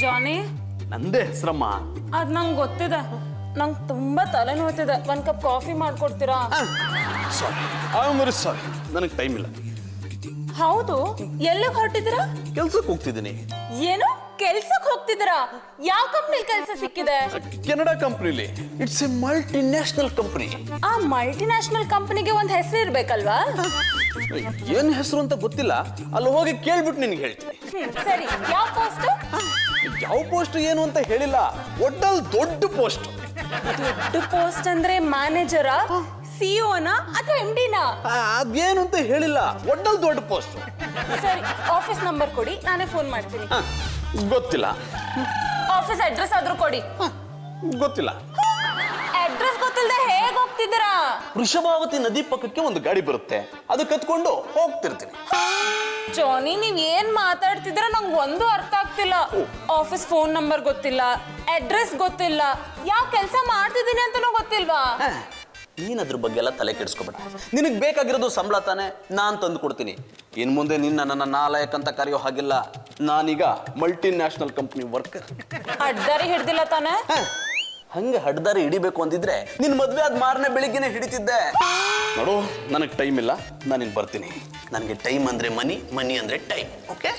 ಜಾನಿ, ನಂದೇ ಹೆಸರಮ್ಮ. ಅದ್ ನಂಗೆ ಗೊತ್ತಿದೆ. ನಂಗೆ ತುಂಬಾ ತಲೆ ನೋಯ್ತಿದೆ. 1 ಕಪ್ ಕಾಫಿ ಮಾಡ್ಕೊಡ್ತೀರಾ? Sorry, I am very sorry, ನನಗೆ ಟೈಮ್ ಇಲ್ಲ. ಹೌದು, ಎಲ್ಲಿಗೆ ಹೊರಟಿದ್ದೀರಾ? ಕೆಲ್ಸಕ್ಕೆ ಹೋಗ್ತಿದ್ದೀನಿ. ಏನು ಕೆಲ್ಸಕ್ಕೆ ಹೋಗ್ತಿದ್ದೀರಾ? ಯಾವ ಕಂಪ್ನಿ ಕೆಲಸ ಸಿಕ್ಕಿದೆ? ಕೆನಡಾ ಕಂಪ್ನಿಲಿ. It's a multinational company. ಆ ಮಲ್ಟಿ ನ್ಯಾಷನಲ್ ಕಂಪ್ನಿಗೆ ಒಂದು ಹೆಸರು ಇರ್ಬೇಕಲ್ವಾ? ಏನ್ ಹೆಸರು ಅಂತ ಗೊತ್ತಿಲ್ಲ, ಅಲ್ಲಿ ಹೋಗಿ ಕೇಳ್ಬಿಟ್ಟು ನಿನ್ಗೆ ಹೇಳ್ತೀನಿ. ಸರಿ, ಯಾವ ಪೋಸ್ಟ್? ಯಾವ ಪೋಸ್ಟ್ ಏನು ಅಂತ ಹೇಳಿಲ್ಲ, ಒಟ್ಟಲ್ಲಿ ದೊಡ್ಡ ಪೋಸ್ಟ್. ದೊಡ್ಡ ಪೋಸ್ಟ್ ಅಂದ್ರೆ ಮ್ಯಾನೇಜರಾ, ಸಿಇಒನಾ ಅಥವಾ MDನಾ? ಅದೇನು ಅಂತ ಹೇಳಿಲ್ಲ, ಒಟ್ಟಲ್ಲಿ ದೊಡ್ಡ ಪೋಸ್ಟ್. ಸರಿ, ಆಫೀಸ್ ನಂಬರ್ ಕೊಡಿ, ನಾನೇ ಫೋನ್ ಮಾಡ್ತೀನಿ. ಗೊತ್ತಿಲ್ಲ. ಆಫೀಸ್ ಅಡ್ರೆಸ್ ಆದ್ರೂ ಕೊಡಿ. ಗೊತ್ತಿಲ್ಲ. ಅಡ್ರೆಸ್ ಗೊತ್ತಿಲ್ಲದೆ ಹೇಗೆ ಹೋಗ್ತಿದ್ದೀರಾ? ವೃಷಭಾವತಿ ನದಿ ಪಕ್ಕಕ್ಕೆ ಒಂದು ಗಾಡಿ ಬರುತ್ತೆ, ಅದು ಕತ್ಕೊಂಡು ಹೋಗ್ತಿರ್ತೀನಿ. ಜಾನಿ, ನೀವ್ ಏನ್ ಮಾತಾಡ್ತಿದ್ದೀರಾ ನಂಗೆ ಒಂದು ಅರ್ಥ ಆಗ್ತಿಲ್ಲ. ಆಫೀಸ್ ಫೋನ್ ನಂಬರ್ ಗೊತ್ತಿಲ್ಲ, ಅಡ್ರೆಸ್ ಗೊತ್ತಿಲ್ಲ, ಯಾವ ಕೆಲಸ ಮಾಡ್ತಿದ್ದೀನಿ ಅಂತಾನೂ ಗೊತ್ತಿಲ್ವಾ? ನೀನ್ ಅದ್ರ ಬಗ್ಗೆ ಎಲ್ಲ ತಲೆ ಕೆಡಿಸ್ಕೊಬೇಡ. ನಿನಗೆ ಬೇಕಾಗಿರೋದು ಸಂಬಳ ತಾನೆ, ನಾನ್ ತಂದು ಕೊಡ್ತೀನಿ. ಇನ್ ಮುಂದೆ ನಿನ್ನ ನನ್ನ ನಾಲಾಯಕ್ ಅಂತ ಕರೆಯೋ ಹಾಗಿಲ್ಲ. ನಾನೀಗ ಮಲ್ಟಿ ನ್ಯಾಷನಲ್ ಕಂಪ್ನಿ ವರ್ಕರ್. ಅಡ್ಡಾರಿ ಹಿಡ್ದಿಲ್ಲ ತಾನೆ? ಹಂಗೆ ಹಡ್ದಾರಿ ಹಿಡಿಬೇಕು ಅಂದಿದ್ರೆ ನಿನ್ ಮದ್ವೆ ಆದ ಮಾರನೇ ಬೆಳಿಗ್ಗೆನೆ ಹಿಡಿತಿದ್ದೆ. ನೋಡು, ನನಗೆ ಟೈಮ್ ಇಲ್ಲ, ನಾನಿನ್ ಬರ್ತೀನಿ. ನನಗೆ ಟೈಮ್ ಅಂದ್ರೆ ಮನಿ, ಮನಿ ಅಂದ್ರೆ ಟೈಮ್. ಓಕೆ?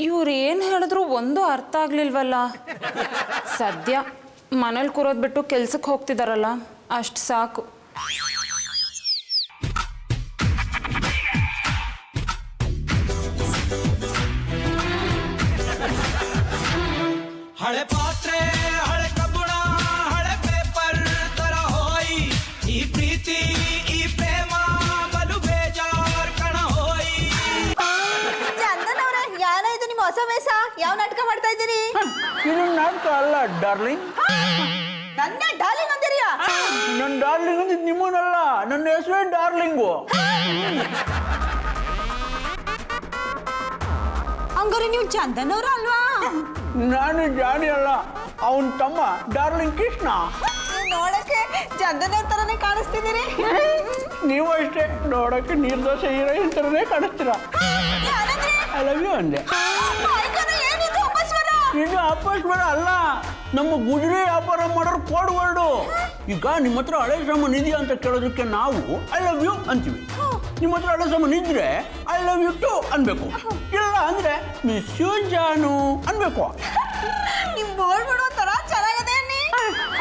ಇವ್ರು ಏನ್ ಹೇಳಿದ್ರು ಒಂದು ಅರ್ಥ ಆಗ್ಲಿಲ್ವಲ್ಲ. ಸದ್ಯ ಮನೇಲಿ ಕೂರೋದ್ ಬಿಟ್ಟು ಕೆಲ್ಸಕ್ಕೆ ಹೋಗ್ತಿದಾರಲ್ಲ, ಅಷ್ಟು ಸಾಕು. ಹಳೆ ಪಾತ್ರೆ, ಹಳೆ ಕಬ್ಬುಣ, ಹಳೆ ಪೇಪರ್ ತರ ಹೋಯಿ ಈ ಪ್ರೀತಿ, ಈ ಪ್ರೇಮ ಬಲು ಬೇಜಾರ್ ಕಣ ಹೋಯಿ. ಚಂದನ್ ಅವರ, ಯಾರ ಇದು ನಿಮ್ಮ ಹೊಸ ವೇಷ? ಯಾವ ನಾಟಕ ಮಾಡ್ತಾ ಇದ್ದೀರಿ? ಇದು ನಾಟಕ ಅಲ್ಲ ಡಾರ್ಲಿಂಗ್. ನನ್ನ ಡಾರ್ಲಿಂಗ್ ಅಂತೀರಿಯಾ? ನನ್ನ ಡಾರ್ಲಿಂಗ್ ಅಂದ್ರೆ ನಿಮ್ಮನಲ್ಲ, ನನ್ನ ಹೆಸರೇ ಡಾರ್ಲಿಂಗು. ಹಂಗಾರೆ ನೀವು ಚಂದನ್ ಅವರ ಅಲ್ವಾ? ನಾನು ಜಾನಿ ಅಲ್ಲ, ಅವನ ತಮ್ಮ ಡಾರ್ಲಿಂಗ್ ಕೃಷ್ಣ. ನೋಡಕ್ಕೆ ಚಂದನ್ ಅವ್ರ ತರನೇ ಕಾಣಿಸ್ತಿದ್ದೀರಿ. ನೀವು ಅಷ್ಟೇ, ನೋಡಕ್ಕೆ ನಿರ್ದೋಷ ಹೀರೋಯಿನ್ ತರನೇ ಕಾಣಿಸ್ತೀರಾ. ಐ ಲವ್ ಯು ಅಂದೆ. ಇದು ಅಪಸ್ವರ ಅಲ್ಲ, ನಮ್ಮ ಗುಜರಿ ವ್ಯಾಪಾರ ಮಾಡೋರು ಕೋಡ್ ವರ್ಡು. ಈಗ ನಿಮ್ಮ ಹತ್ರ ಹಳೆ ಸಾಮಾನು ಇದೆಯಾ ಅಂತ ಕೇಳೋದಕ್ಕೆ ನಾವು ಐ ಲವ್ ಯು ಅಂತೀವಿ. ನಿಮ್ಮ ಹತ್ರ ಹಳೆ ಸಾಮಾನು ಇದ್ರೆ ಐ ಲವ್ ಯು ಟು ಅನ್ಬೇಕು. ಇಲ್ಲ ಅಂದ್ರೆ ಮಿಸ್ ಯು ಜಾನು ಅನ್ಬೇಕು. ನಿಮ್ ಬೋರ್ಡ್ ಬಿಡೋ ತರ ಚೆನ್ನಾಗಿದೆ.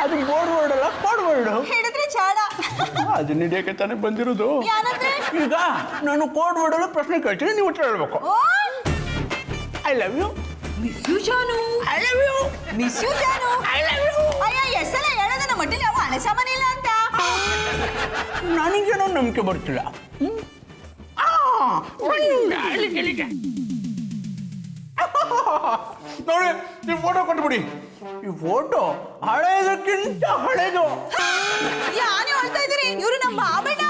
ಅದು ಬೋರ್ಡ್ ವರ್ಡ್ ಅಲ್ಲ, ಕೋಡ್ ವರ್ಡು. ಹೇಳಿದ್ರೆ ಚಾಡ. ಅದನ್ನ ಹಿಡಿಯಕ್ಕೆ ತಾನೇ ಬಂದಿರೋದು. ಯಾರಂದ್ರೆ? ಈಗ ನಾನು ಕೋಡ್ ವರ್ಡ್ ಅಲ್ಲ ಪ್ರಶ್ನೆ ಕೇಳ್ತೀನಿ, ನೀವು ಉತ್ತರ ಹೇಳ್ಬೇಕು. I love you, miss you ಜಾನು. I love you, miss you ಜಾನು. I love you. ಅಯ್ಯ, ಎಷ್ಟೆಲ್ಲ ಹೇಳೋದನ್ನ ಮಟ್ಟಿಲ್ಲ, ಯಾವ ಹಳೆ ಸಾಮಾನಿಲ್ಲ ಅಂತ. ನನಗೇನೋ ನಂಬಿಕೆ ಬರ್ತಿಲ್ಲ. ನೋಡಿ, ಈ ಫೋಟೋ ಕೊಟ್ಬಿಡಿ. ಈ ಫೋಟೋ ಹಳೇದಕ್ಕಿಂತ ಹಳೇದು. ಯಾರು ಹೇಳ್ತಾ ಇದ್ದೀರಿ? ಇವರು ನಮ್ಮ ಬಾಬಣ್ಣ.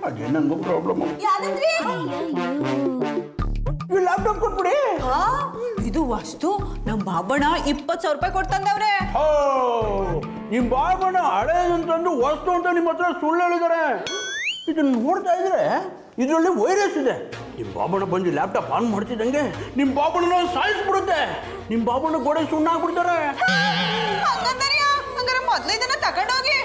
ಅದೇ ನಂಗೂ ಪ್ರಾಬ್ಲಮ್. ಯಾರಂದ್ರಿ? ಈ ಲ್ಯಾಪ್ಟಾಪ್ ಕೊಟ್ಬಿಡಿ. ಇದು ವಸ್ತು ನಮ್ಮ ಬಾಬಣ್ಣ 20,000 ರೂಪಾಯಿ ಕೊಡ್ತಂದವ್ರೆ. ನಿಮ್ ಬಾಬಣ್ಣ ಹಳೇದಂತಂದು ವಸ್ತು ಅಂತ ನಿಮ್ಮ ಹತ್ರ ಸುಳ್ಳು ಹೇಳಿದ್ದಾರೆ. ಇದನ್ನ ನೋಡ್ತಾ ಇದ್ರೆ ಇದರಲ್ಲಿ ವೈರಸ್ ಇದೆ. ನಿಮ್ ಬಾಬಣ್ಣ ಬಂದು ಲ್ಯಾಪ್ಟಾಪ್ ಆನ್ ಮಾಡ್ತಿದ್ದಂಗೆ ನಿಮ್ ಬಾಬಣ್ಣ ಸಾಯಿಸ್ಬಿಡುತ್ತೆ. ನಿಮ್ ಬಾಬಣ್ಣ ಗೋಡೆ ಸುಣ್ಣ ಆಗ್ಬಿಡ್ತಾರೆ. ಹಂಗಾರೆ ಮೊದ್ಲು ಇದನ್ನ ತಗೊಂಡೋಗಿ.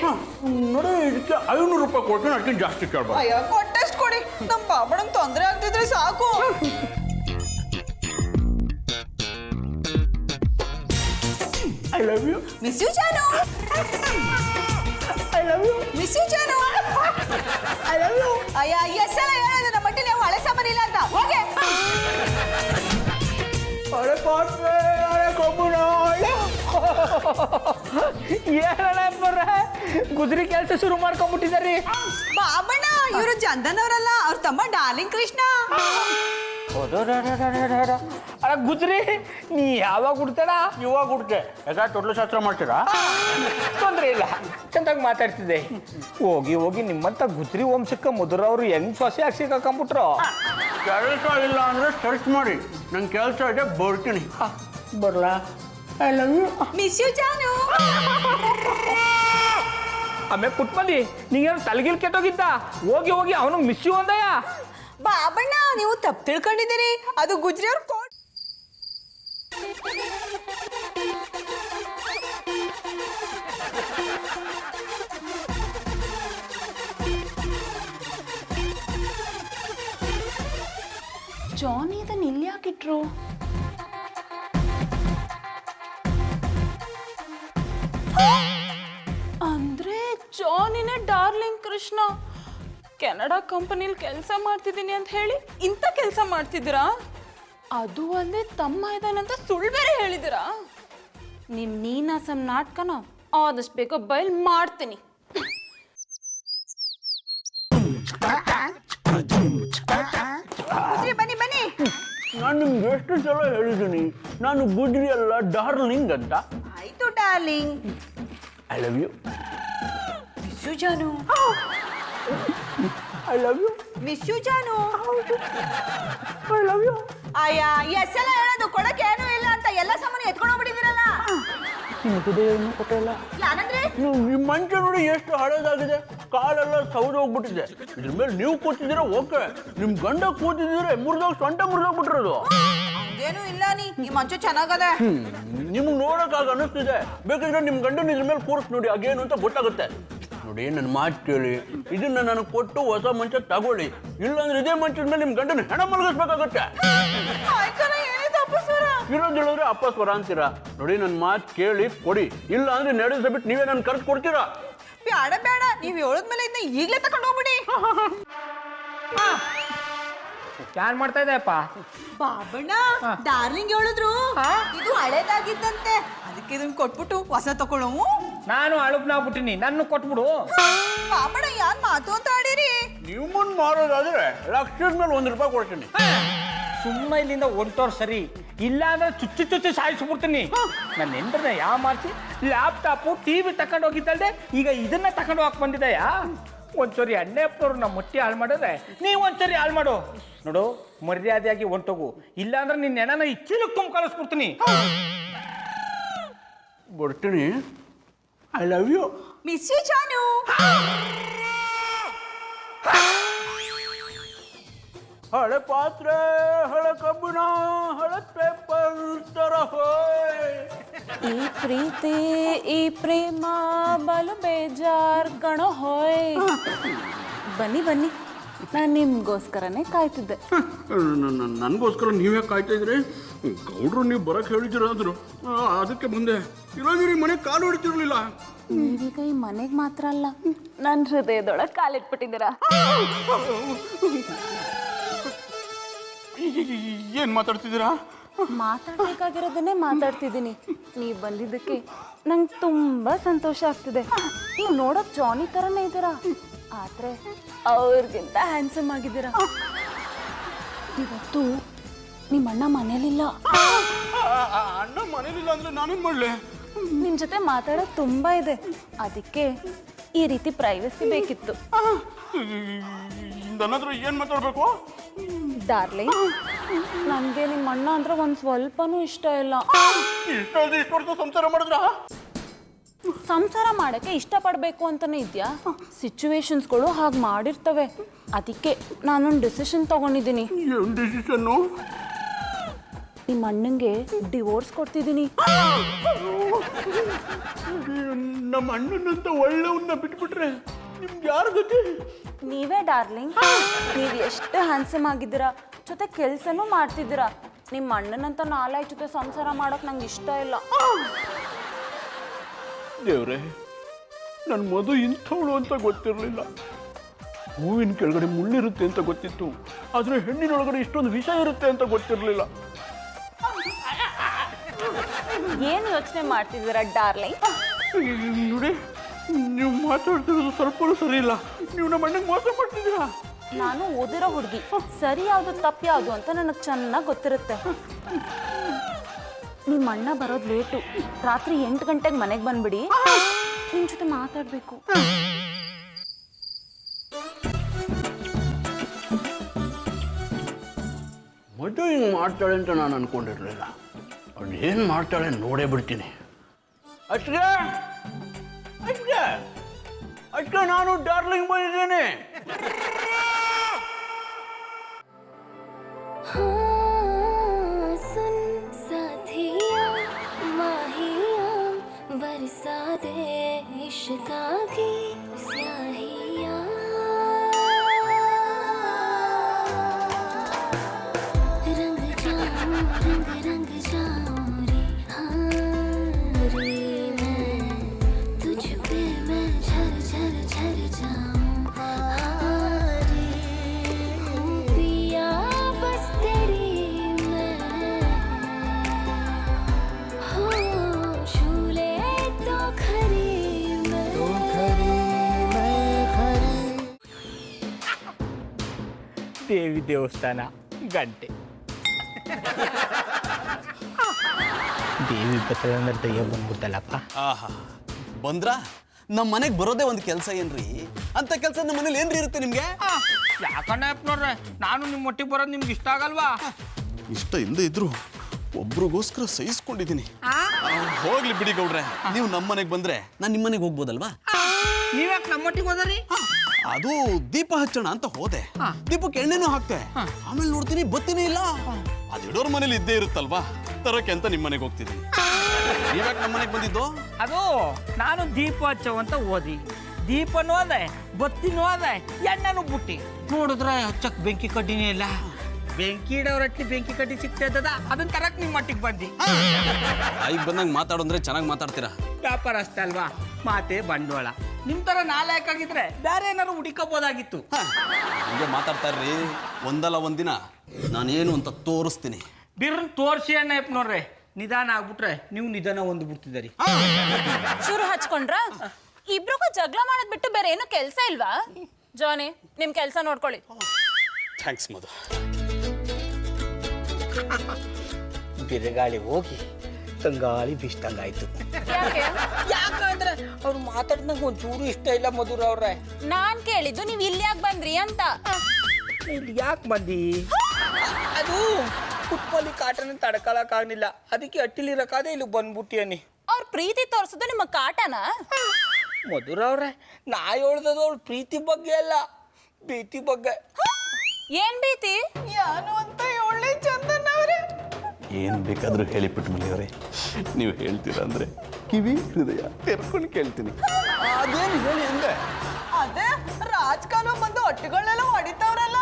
ನೋಡಿ, ಇದಕ್ಕೆ 500 ರೂಪಾಯಿ ಕೊಟ್ಟು ಅದಕ್ಕೆ ಜಾಸ್ತಿ ಕೇಳ್ಬಾರ್ದು. ಅಯ್ಯೋ, ಕೊಟ್ಟಷ್ಟು ಕೊಡಿ. ನಮ್ಮ ಬಾಬಣ್ಣಂಗೆ ತೊಂದರೆ ಆಗ್ತಿದ್ರೆ ಸಾಕು. I love you, miss you ಜಾನು. I love you, miss you ಜಾನು. I love you. ಅಯ್ಯ, ಎಷ್ಟೆಲ್ಲ ಹೇಳೋದು ನಮ್ಮ ಮಟ್ಟಿಲಿ ಯಾವ ಹಳೆ ಸಾಮಾನಿಲ್ಲ ಅಂತ. ಹೋಗೆ. ಹಳೆ ಪಾತ್ರೆ, ಹಳೆ ಕಬ್ಬುಣ. ಗುಜರಿ ಕೆಲಸ ಶುರು ಮಾಡ್ಕೊಂಡ್ಬಿಟ್ಟಿದಾರಿ. ಬಾಬಣ್ಣ, ಇವರು ಚಂದನ್ ಅವರಲ್ಲ, ಅವ್ರ ತಮ್ಮ ಡಾರ್ಲಿಂಗ್ ಕೃಷ್ಣ. ಅಲ್ಲ ಗುಜರಿ, ನೀ ಯಾವಾಗ ಹುಡ್ತಾಡ? ಇವಾಗ ಹುಡ್ತೆ. ಯಾಕ ತೊಟ್ಲು ಶಾಸ್ತ್ರ ಮಾಡ್ತೀರಾ? ತೊಂದ್ರೆ ಇಲ್ಲ, ಚಂದಾಗಿ ಮಾತಾಡ್ತಿದ್ದೆ. ಹೋಗಿ ಹೋಗಿ ನಿಮ್ಮಂತ ಗುಜರಿ ವಂಶಕ್ಕೆ ಮುದುರವ್ರು ಹೆಂಗ್ ಸೊಸೆ ಹಾಕಿ ಸಿಕ್ಕಾಕೊಂಡ್ಬಿಟ್ರು. ಕೆಲಸ ಇಲ್ಲ ಅಂದ್ರೆ ಸರ್ಚ್ ಮಾಡಿ. ನಂಗೆ ಕೆಲಸ ಇದೆ, ಬರ್ತೀನಿ. ಬರ್ಲಾ? I love you, miss you ಜಾನು. ಆಮೇಲೆ ಪುಟ್ಮದಿ, ನೀಗೇನು ತಲೆಗಿಲ್ ಕೆಟ್ಟೋಗಿದ್ದ? ಹೋಗಿ ಹೋಗಿ ಅವನು ಮಿಸ್ ಯು ಅಂದಯ್ಯ. ಬಾಬಣ್ಣ, ನೀವು ತಪ್ಪು ತಿಳ್ಕೊಂಡಿದ್ದೀರಿ. ಅದು ಗುಜ್ರಿ ಅವ್ರ ಕೋಡ್. ಜಾನಿ ಇದನ್ನ ಇಲ್ಲಿ ಯಾಕಿಟ್ರು? ಅಂದ್ರೆ ಜಾನಿನೇ ಡಾರ್ಲಿಂಗ್ ಕೃಷ್ಣ. ಕೆನಡಾ ಕಂಪನಿಲಿ ಕೆಲಸ ಮಾಡ್ತಿದ್ದೀನಿ ಅಂತ ಹೇಳಿ ಇಂಥ ಕೆಲಸ ಮಾಡ್ತಿದ್ದೀರಾ? ಅದು ಅಲ್ಲದೆ ತಮ್ಮ ಇದಾನಂತ ಸುಳ್ಳು ಬೇರೆ ಹೇಳಿದಿರಾ? ನಿಮ್ ನೀನಾಸಂ ನಾಟಕನ ಆದಷ್ಟು ಬೇಗ ಬಯಲ್ ಮಾಡ್ತೀನಿ. ಬನ್ನಿ ಬನ್ನಿ. ನಾನು ನಿಮ್ಗೆ ಎಷ್ಟು ಸಲ ಹೇಳಿದ್ದೀನಿ ನಾನು ಗುಜ್ರಿ ಅಲ್ಲ ಡಾರ್ಲಿಂಗ್ ಅಂತ. ಆಯ್ತು darling. I love you. Miss you ಜಾನು. I love you. Miss you ಜಾನು. I love you. ಅಯ್ಯ ಎಷ್ಟೆಲ್ಲ ಹೇಳೋದು, ಕೊಡಕ್ಕೆ ಏನೂ ಇಲ್ಲ ಅಂತ ಎಲ್ಲ ಸಾಮಾನು ಎತ್ಕೊಂಡು ಹೋಗ್ಬಿಟ್ಟಿದ್ದೀರಲ್ಲ. ಇನ್ನೂ ಕೊಟ್ಟಿಲ್ಲ. ಯಾನಂದ್ರೆ ನಿಮ್ಮ ಮಂಚ ನೋಡಿ ಎಷ್ಟು ಹಳೇದಾಗಿದೆ, ಕಾಲೆಲ್ಲ ಸೌದೋಗ್ಬಿಟ್ಟಿದೆ. ಇದ್ರ ಮೇಲೆ ನೀವು ಕೂತಿದ್ದೀರ ಓಕೆ, ನಿಮ್ ಗಂಡ ಕೂತಿದ್ರೆ ಸೊಂಟ ಮುರಿದೋಗ್ಬಿಟ್ಟಿರೋದು. ಏನೂ ಇಲ್ಲ ಈ ಮಂಚ ಚೆನ್ನಾಗದೆ. ನಿಮ್ಗೆ ನೋಡೋಕ್ಕಾಗ ಅನಿಸ್ತಿದೆ, ಬೇಕಾದ್ರೆ ನಿಮ್ ಗಂಡನ ಇದ್ರ ಮೇಲೆ ಕೂರಿಸ್ ನೋಡಿ, ಆಗೇನು ಅಂತ ಗೊತ್ತಾಗುತ್ತೆ. ನೋಡಿ ನನ್ನ ಮಾತು ಕೇಳಿ, ಇದನ್ನ ನನಗೆ ಕೊಟ್ಟು ಹೊಸ ಮಂಚ ತಗೊಳ್ಳಿ, ಇಲ್ಲಾಂದ್ರೆ ಇದೇ ಮಂಚದ ಮೇಲೆ ನಿಮ್ ಗಂಡನ ಹೆಣ ಮಲಗಿಸ್ಬೇಕಾಗತ್ತೆ. ಇರೋದು ಹೇಳಿದ್ರೆ ಅಪ್ಪ ಸ್ವರ ಅಂತೀರಾ. ನೋಡಿ ನನ್ನ ಮಾತು ಕೇಳಿ ಕೊಡಿ, ಇಲ್ಲ ಅಂದ್ರೆ ನಡೆಸ್ಬಿಟ್ಟು ನೀವೇ ನನ್ನ ಖರ್ಚು ಕೊಡ್ತೀರಾ. ಬೇಡ ಬೇಡ, ನೀವ್ ಹೇಳದ್ಮೇಲೆ ಇದನ್ನ ಈಗ್ಲೇ ತಗೊಂಡು ಹೋಗ್ಬಿಡಿ. ಯಾರು ಮಾಡ್ತಾ ಇದ್ದೆಪ್ಪ? ಬಾಬಣ್ಣ ಡಾರ್ಲಿಂಗ್ ಹೇಳಿದ್ರು ಇದು ಹಳೇದಾಗಿದ್ದಂತೆ, ಅದಕ್ಕೆ ಇದನ್ನ ಕೊಟ್ಬಿಟ್ಟು ಹೊಸ ತಗೊಳ್ಳೋವು. ನಾನು ಅಳುಪ್ನಾಗ್ಬಿಟ್ಟಿನಿ, ನನ್ನ ಕೊಟ್ಬಿಡು. ಬಾಬಣ್ಣ ಯಾರ್ ಮಾತು ಅಂತ ಆಡಿರಿ? ನೀವು ಮುಂದೆ ಮಾರೋದಾದ್ರೆ ಲಕ್ಷದ ಮೇಲೆ ₹1 ಕೊಡ್ತೀನಿ. ಸುಮ್ಮನೆ ಇಲ್ಲಿಂದ ಹೊಂಟೋರು ಸರಿ, ಇಲ್ಲ ಅಂದ್ರೆ ಚುಚ್ಚಿ ಸಾಯಿಸ್ಬಿಡ್ತೀನಿ. ನನ್ನ ಹೆಂಡ್ರನ್ನ ಯಾವ ಮಾಡ್ಸಿ ಲ್ಯಾಪ್ಟಾಪು TV ತಗೊಂಡು ಹೋಗಿದ್ದಲ್ದೆ ಈಗ ಇದನ್ನ ತಗೊಂಡು ಹೋಗಕ್ ಬಂದಿದೆಯಾ? ಒಂದ್ಸರಿ ಅಣ್ಣಪ್ಪನವ್ರು ನಮ್ಮ ಮೊಟ್ಟಿ ಹಾಳು ಮಾಡಿದ್ರೆ ನೀವು ಒಂದ್ಸರಿ ಹಾಳು ಮಾಡು. ನೋಡು, ಮರ್ಯಾದೆಯಾಗಿ ಹೊಂಟೋಗು, ಇಲ್ಲ ಅಂದ್ರೆ ನಿನ್ನ ಹೆಣನ ಇಚ್ಚಿಲಕ್ಕೆ ತುಂಬ ಕಳಿಸ್ಬಿಡ್ತೀನಿ. ಬರ್ತೀನಿ. I love you. Miss you ಜಾನು. ಹಳೆ ಪಾತ್ರೆ, ಹಳೆ ಕಬ್ಬಿಣ, ಹಳೆ ಪೇಪರ್ ತರ ಹೋಯ್. ಈ ಪ್ರೀತಿ ಈ ಪ್ರೇಮ ಬಲು ಬೇಜಾರ್ ಕಣೋ ಹೋಯ್. ಬನ್ನಿ ಬನ್ನಿ, ನಾನು ನಿಮ್ಗೋಸ್ಕರನೇ ಕಾಯ್ತಿದ್ದೆ. ನನಗೋಸ್ಕರ ನೀವೇ ಕಾಯ್ತಾ ಇದ್ರಿ? ಗೌಡ್ರು ನೀವು ಬರಕ್ಕೆ ಹೇಳಿದ್ದೀರ ಅಂದ್ರು, ಅದಕ್ಕೆ ಬಂದೆ. ಇಲ್ಲಾಂದ್ರೆ ಮನೆ ಕಾಲು ಹೊಡಿತಿರ್ಲಿಲ್ಲ. ನೀವೀಗ ಈ ಮನೆಗೆ ಮಾತ್ರ ಅಲ್ಲ, ನನ್ನ ಹೃದಯದೊಳಗೆ ಕಾಲಿಟ್ಬಿಟ್ಟಿದ್ದೀರಾ. ಏನ್ ಮಾತಾಡ್ತಿದ್ದೀರಾ? ಮಾತಾಡ್ಬೇಕಾಗಿರೋದನ್ನೇ ಮಾತಾಡ್ತಿದ್ದೀನಿ. ನೀವು ಬಂದಿದ್ದಕ್ಕೆ ನಂಗೆ ತುಂಬಾ ಸಂತೋಷ ಆಗ್ತಿದೆ. ನೀವು ನೋಡೋಕ್ ಜಾನಿ ಥರನೇ ಇದ್ದೀರಾ, ಆದ್ರೆ ಅವ್ರಿಗಿಂತ ಹ್ಯಾಂಡ್ಸಮ್ ಆಗಿದ್ದೀರಾ. ಇವತ್ತು ನಿಮ್ಮ ಅಣ್ಣ ಮನೇಲಿಲ್ಲ. ಅಣ್ಣ ಮನೇಲಿಲ್ಲ ಅಂದ್ರೆ ನಾನೇನ್ ಮಾಡ್ಲೆ? ನಿಮ್ ಜೊತೆ ಮಾತಾಡೋದು ತುಂಬಾ ಇದೆ, ಅದಕ್ಕೆ ಈ ರೀತಿ ಪ್ರೈವಸಿ ಬೇಕಿತ್ತು. ನನ್ನ ಹತ್ರ ಏನ್ ಮಾತಾಡ್ಬೇಕು? ಡಾರ್ಲಿಂಗ್, ನನಗೆ ನಿಮ್ಮ ಅಣ್ಣ ಅಂದ್ರೆ ಒಂದು ಸ್ವಲ್ಪನೂ ಇಷ್ಟ ಇಲ್ಲ. ಇಷ್ಟು ವರ್ಷ ಸಂಸಾರ ಮಾಡಿದ್ರ? ಸಂಸಾರ ಮಾಡಕ್ಕೆ ಇಷ್ಟಪಡಬೇಕು ಅಂತಾನೆ ಇದೆಯಾ? ಸಿಚುವೇಶನ್ಸ್ಗಳು ಹಾಗೆ ಮಾಡಿರ್ತವೆ. ಅದಕ್ಕೆ ನಾನೊಂದು ಡಿಸಿಷನ್ ತಗೊಂಡಿದ್ದೀನಿ. ಏನ್ ಡಿಸಿಷನ್ನು? ನಿಮ್ಮ ಅಣ್ಣಂಗೆ ಡಿವೋರ್ಸ್ ಕೊಡ್ತಿದ್ದೀನಿ. ನಮ್ಮ ಅಣ್ಣನಂತ ಒಳ್ಳೆವನ್ನ ಬಿಟ್ಬಿಟ್ರೆ ನಿಮ್ಗೆ ಯಾರ ಗತಿ? ನೀವೇ ಡಾರ್ಲಿಂಗ್. ನೀವು ಎಷ್ಟು ಹ್ಯಾಂಡ್ಸಮ್ ಆಗಿದ್ದೀರಾ, ಜೊತೆ ಕೆಲಸನೂ ಮಾಡ್ತಿದ್ದೀರಾ. ನಿಮ್ಮ ಅಣ್ಣನಂತ 4 ಜೊತೆ ಸಂಸಾರ ಮಾಡೋಕೆ ನಂಗೆ ಇಷ್ಟ ಇಲ್ಲ. ದೇವ್ರೆ, ನನ್ನ ಮಧು ಇಂಥವಳು ಅಂತ ಗೊತ್ತಿರಲಿಲ್ಲ. ಹೂವಿನ ಕೆಳಗಡೆ ಮುಳ್ಳಿರುತ್ತೆ ಅಂತ ಗೊತ್ತಿತ್ತು, ಆದರೆ ಹೆಣ್ಣಿನೊಳಗಡೆ ಇಷ್ಟೊಂದು ವಿಷ ಇರುತ್ತೆ ಅಂತ ಗೊತ್ತಿರಲಿಲ್ಲ. ಏನು ಯೋಚನೆ ಮಾಡ್ತಿದ್ದೀರಾ ಡಾರ್ಲಿಂಗ್? ನೋಡಿ, ನೀವು ಮಾತಾಡ್ತಿರೋದು ಸ್ವಲ್ಪ ಸರಿ ಇಲ್ಲ. ನೀವು ನಮ್ಮ ಅಣ್ಣಗೆ ಮೋಸ ಮಾಡ್ತಿದ್ದೀರಾ. ನಾನು ಓದಿರೋ ಹುಡುಗಿ, ಸರಿ ಯಾವುದು ತಪ್ಪು ಯಾವುದು ಅಂತ ನನಗೆ ಚೆನ್ನಾಗಿ ಗೊತ್ತಿರುತ್ತೆ. ನಿಮ್ಮ ಅಣ್ಣ ಬರೋದು ಲೇಟು, ರಾತ್ರಿ 8 ಗಂಟೆಗೆ ಮನೆಗೆ ಬಂದ್ಬಿಡಿ. ನಿಮ್ಮ ಜೊತೆ ಮಾತಾಡಬೇಕು. ಮಧು ಹಿಂಗೆ ಮಾಡ್ತಾಳೆ ಅಂತ ನಾನು ಅನ್ಕೊಂಡಿರ್ಲಿಲ್ಲ. ಅವಳು ಏನು ಮಾಡ್ತಾಳೆ ನೋಡೇ ಬಿಡ್ತೀನಿ. ಅಷ್ಟೇ ಅಷ್ಟೇ ಅಷ್ಟೇ, ನಾನು ಡಾರ್ಲಿಂಗ್ ಬಂದಿದ್ದೇನೆ. सुन साथिया माहिया बरसा दे इश्क रंग रंग जाऊं रे हाँ रे मैं तुझ पे मैं झर झर झर जाऊं हाँ रे हूँ पिया बस तेरी मैं हो झूले तो खरी मैं ದೇವಿ ದೇವಸ್ಥಾನ ಗಂಟೆ ದೇವಿ ಬರ್ತದೆ ಅಂದ್ರೆ ದಯ್ಯ ಬಂದ್ಬಿಡ್ತಲ್ಲಪ್ಪ. ಆಹಾ ಬಂದ್ರ ನಮ್ಮ ಮನೆಗೆ ಬರೋದೇ ಒಂದು ಕೆಲಸ ಏನ್ರಿ ಅಂತ ಕೆಲಸ ನಮ್ಮ ಮನೇಲಿ ಏನ್ರಿ ಇರುತ್ತೆ ನಿಮ್ಗೆ? ಯಾಕಣ್ಣ ನೋಡ್ರೆ ನಾನು ನಿಮ್ಮ ಒಟ್ಟಿಗೆ ಬರೋದು ನಿಮ್ಗೆ ಇಷ್ಟ ಆಗಲ್ವಾ? ಇಷ್ಟ ಇಲ್ಲದೆ ಇದ್ರು ಒಬ್ರಿಗೋಸ್ಕರ ಸಹಿಸ್ಕೊಂಡಿದ್ದೀನಿ. ಹೋಗ್ಲಿ ಬಿಡಿ ಗೌಡ್ರೆ, ನೀವು ನಮ್ಮ ಮನೆಗೆ ಬಂದ್ರೆ ನಾನು ನಿಮ್ಮ ಮನೆಗೆ ಹೋಗ್ಬೋದಲ್ವಾ? ನೀವ್ಯಾಕೆ ನಮ್ಮ ಒಟ್ಟಿಗೆ ಹೋದ್ರಿ? ಅದು ದೀಪ ಹಚ್ಚೋಣ ಅಂತ ಹೋದೆ, ದೀಪಕ್ಕೆ ಎಣ್ಣೆನೂ ಹಾಕ್ತೆ, ಆಮೇಲೆ ನೋಡ್ತೀನಿ ಬತ್ತಿನೇ ಇಲ್ಲ. ಅದು ಇಡೋರ್ ಮನೇಲಿ ಇದ್ದೇ ಇರುತ್ತಲ್ವಾ, ತರಕ್ಕೆ ಅಂತ ನಿಮ್ಮ ಮನೆಗೆ ಹೋಗ್ತಿದ್ದೀನಿ. ನೀವ್ಯಾಕೆ ನಮ್ಮ ಮನೆಗೆ ಬಂದಿದ್ದು? ಅದು ನಾನು ದೀಪ ಹಚ್ಚೋ ಅಂತ ಓದಿ ದೀಪನೂ ಅದೆ ಬತ್ತಿನೂ ಅದೆ ಎಣ್ಣೆನೂ ಬುಟ್ಟಿ ನೋಡಿದ್ರೆ ಹಚ್ಚಕ್ ಬೆಂಕಿ ಕಡ್ಡಿನೇ ಇಲ್ಲ. ಬೆಂಕಿ ಇಡೋರಟ್ಲಿ ಬೆಂಕಿ ಕಡ್ಡಿ ಸಿಗ್ತಾ ಇದ್ದದ ಅದನ್ನ ತರಕ್ ನಿಮ್ಮ ಮಟ್ಟಿಗೆ ಬಂದಿ. ಈಗ ಬಂದಂಗೆ ಮಾತಾಡೋದ್ರೆ ಚೆನ್ನಾಗಿ ಮಾತಾಡ್ತೀರಾ. ವ್ಯಾಪಾರ ಅಷ್ಟೇ ಅಲ್ವಾ, ಮಾತೆ ಬಂಡವಾಳ. ನಿಮ್ ತರ ನಾಲ್ಕಾಗಿದ್ರೆ ಬೇರೆ ಏನಾದ್ರು ಹುಡುಕಬೋದಾಗಿತ್ತು. ಹಂಗೆ ಮಾತಾಡ್ತಾ ಇರ್ರಿ, ಒಂದಲ್ಲ ಒಂದಿನ ನಾನೇನು ಅಂತ ತೋರಿಸ್ತೀನಿ. ಬಿರ್ನ್ ತೋರ್ಸಿ ಅಣ್ಣ ನೋಡ್ರೆ, ನಿಧಾನ ಆಗ್ಬಿಟ್ರೆ ನೀವು ನಿಧಾನ ಒಂದು ಬಿಡ್ತಿದ್ದೀರಿ. ಶುರು ಹಚ್ಕೊಂಡ್ರ? ಇಬ್ರಿಗೂ ಜಗಳ ಮಾಡೋದ್ ಬಿಟ್ಟು ಬೇರೆ ಏನು ಕೆಲ್ಸ ಇಲ್ವಾ? ಜಾನಿ, ನಿಮ್ ಕೆಲ್ಸ ನೋಡ್ಕೊಳ್ಳಿ. ಥ್ಯಾಂಕ್ಸ್ ಮಧು. ಬಿರುಗಾಳಿ ಹೋಗಿ ತಂಗಾಳಿ ಬಿಸ್ತಂಗಾಯ್ತು. ಯಾಕೆ? ಯಾಕಂದ್ರೆ ಅವ್ರು ಮಾತಾಡಿದಂಗ ಒಂಚೂರು ಇಷ್ಟ ಇಲ್ಲ ಮಧುರ ಅವ್ರೆ. ನಾನ್ ಕೇಳಿದ್ದು ನೀವ್ ಇಲ್ಲಿ ಯಾಕೆ ಬಂದ್ರಿ ಅಂತ. ಇಲ್ಲಿ ಯಾಕೆ ಬಂದಿ? ಅದು ಕುಟ್ಪಲ್ಲಿ ಕಾಟನ ತಡ್ಕೊಳಕ್ ಆಗ್ಲಿಲ್ಲ, ಅದಕ್ಕೆ ಅಟ್ಟಿಲಿರಕಾದೆ ಇಲ್ಲಿ ಬಂದ್ಬಿಟ್ಟಿ ಅನ್ನಿ. ಅವ್ರ ಪ್ರೀತಿ ತೋರ್ಸೋದು ನಿಮ್ಮ ಕಾಟನ? ಮಧುರ ಅವ್ರೆ, ನಾ ಹೇಳ್ದದು ಅವ್ಳ ಪ್ರೀತಿ ಬಗ್ಗೆ ಅಲ್ಲ, ಭೀತಿ ಬಗ್ಗೆ. ಏನ್ ಭೀತಿ? ಯಾನು ಅಂತ ಒಳ್ಳೆ ಚಂದನ್ ಅವ್ರೆ. ಏನು ಬೇಕಾದರೂ ಹೇಳಿ ಪುಟ್ಟಮಲ್ಲಿಯವರೇ, ನೀವು ಹೇಳ್ತೀರಾ ಅಂದ್ರೆ ಕಿವಿ ಹೃದಯ ತೆರ್ಕೊಂಡು ಕೇಳ್ತೀನಿ. ಅದೇನು ಹೇಳಿ ಅಂದ್ರೆ? ಅದೇ ರಾಜಕಾಲ ಬಂದು ಹೊಟ್ಟೆಗಳನ್ನೆಲ್ಲ ಹೊಡಿತಾವ್ರಲ್ಲ,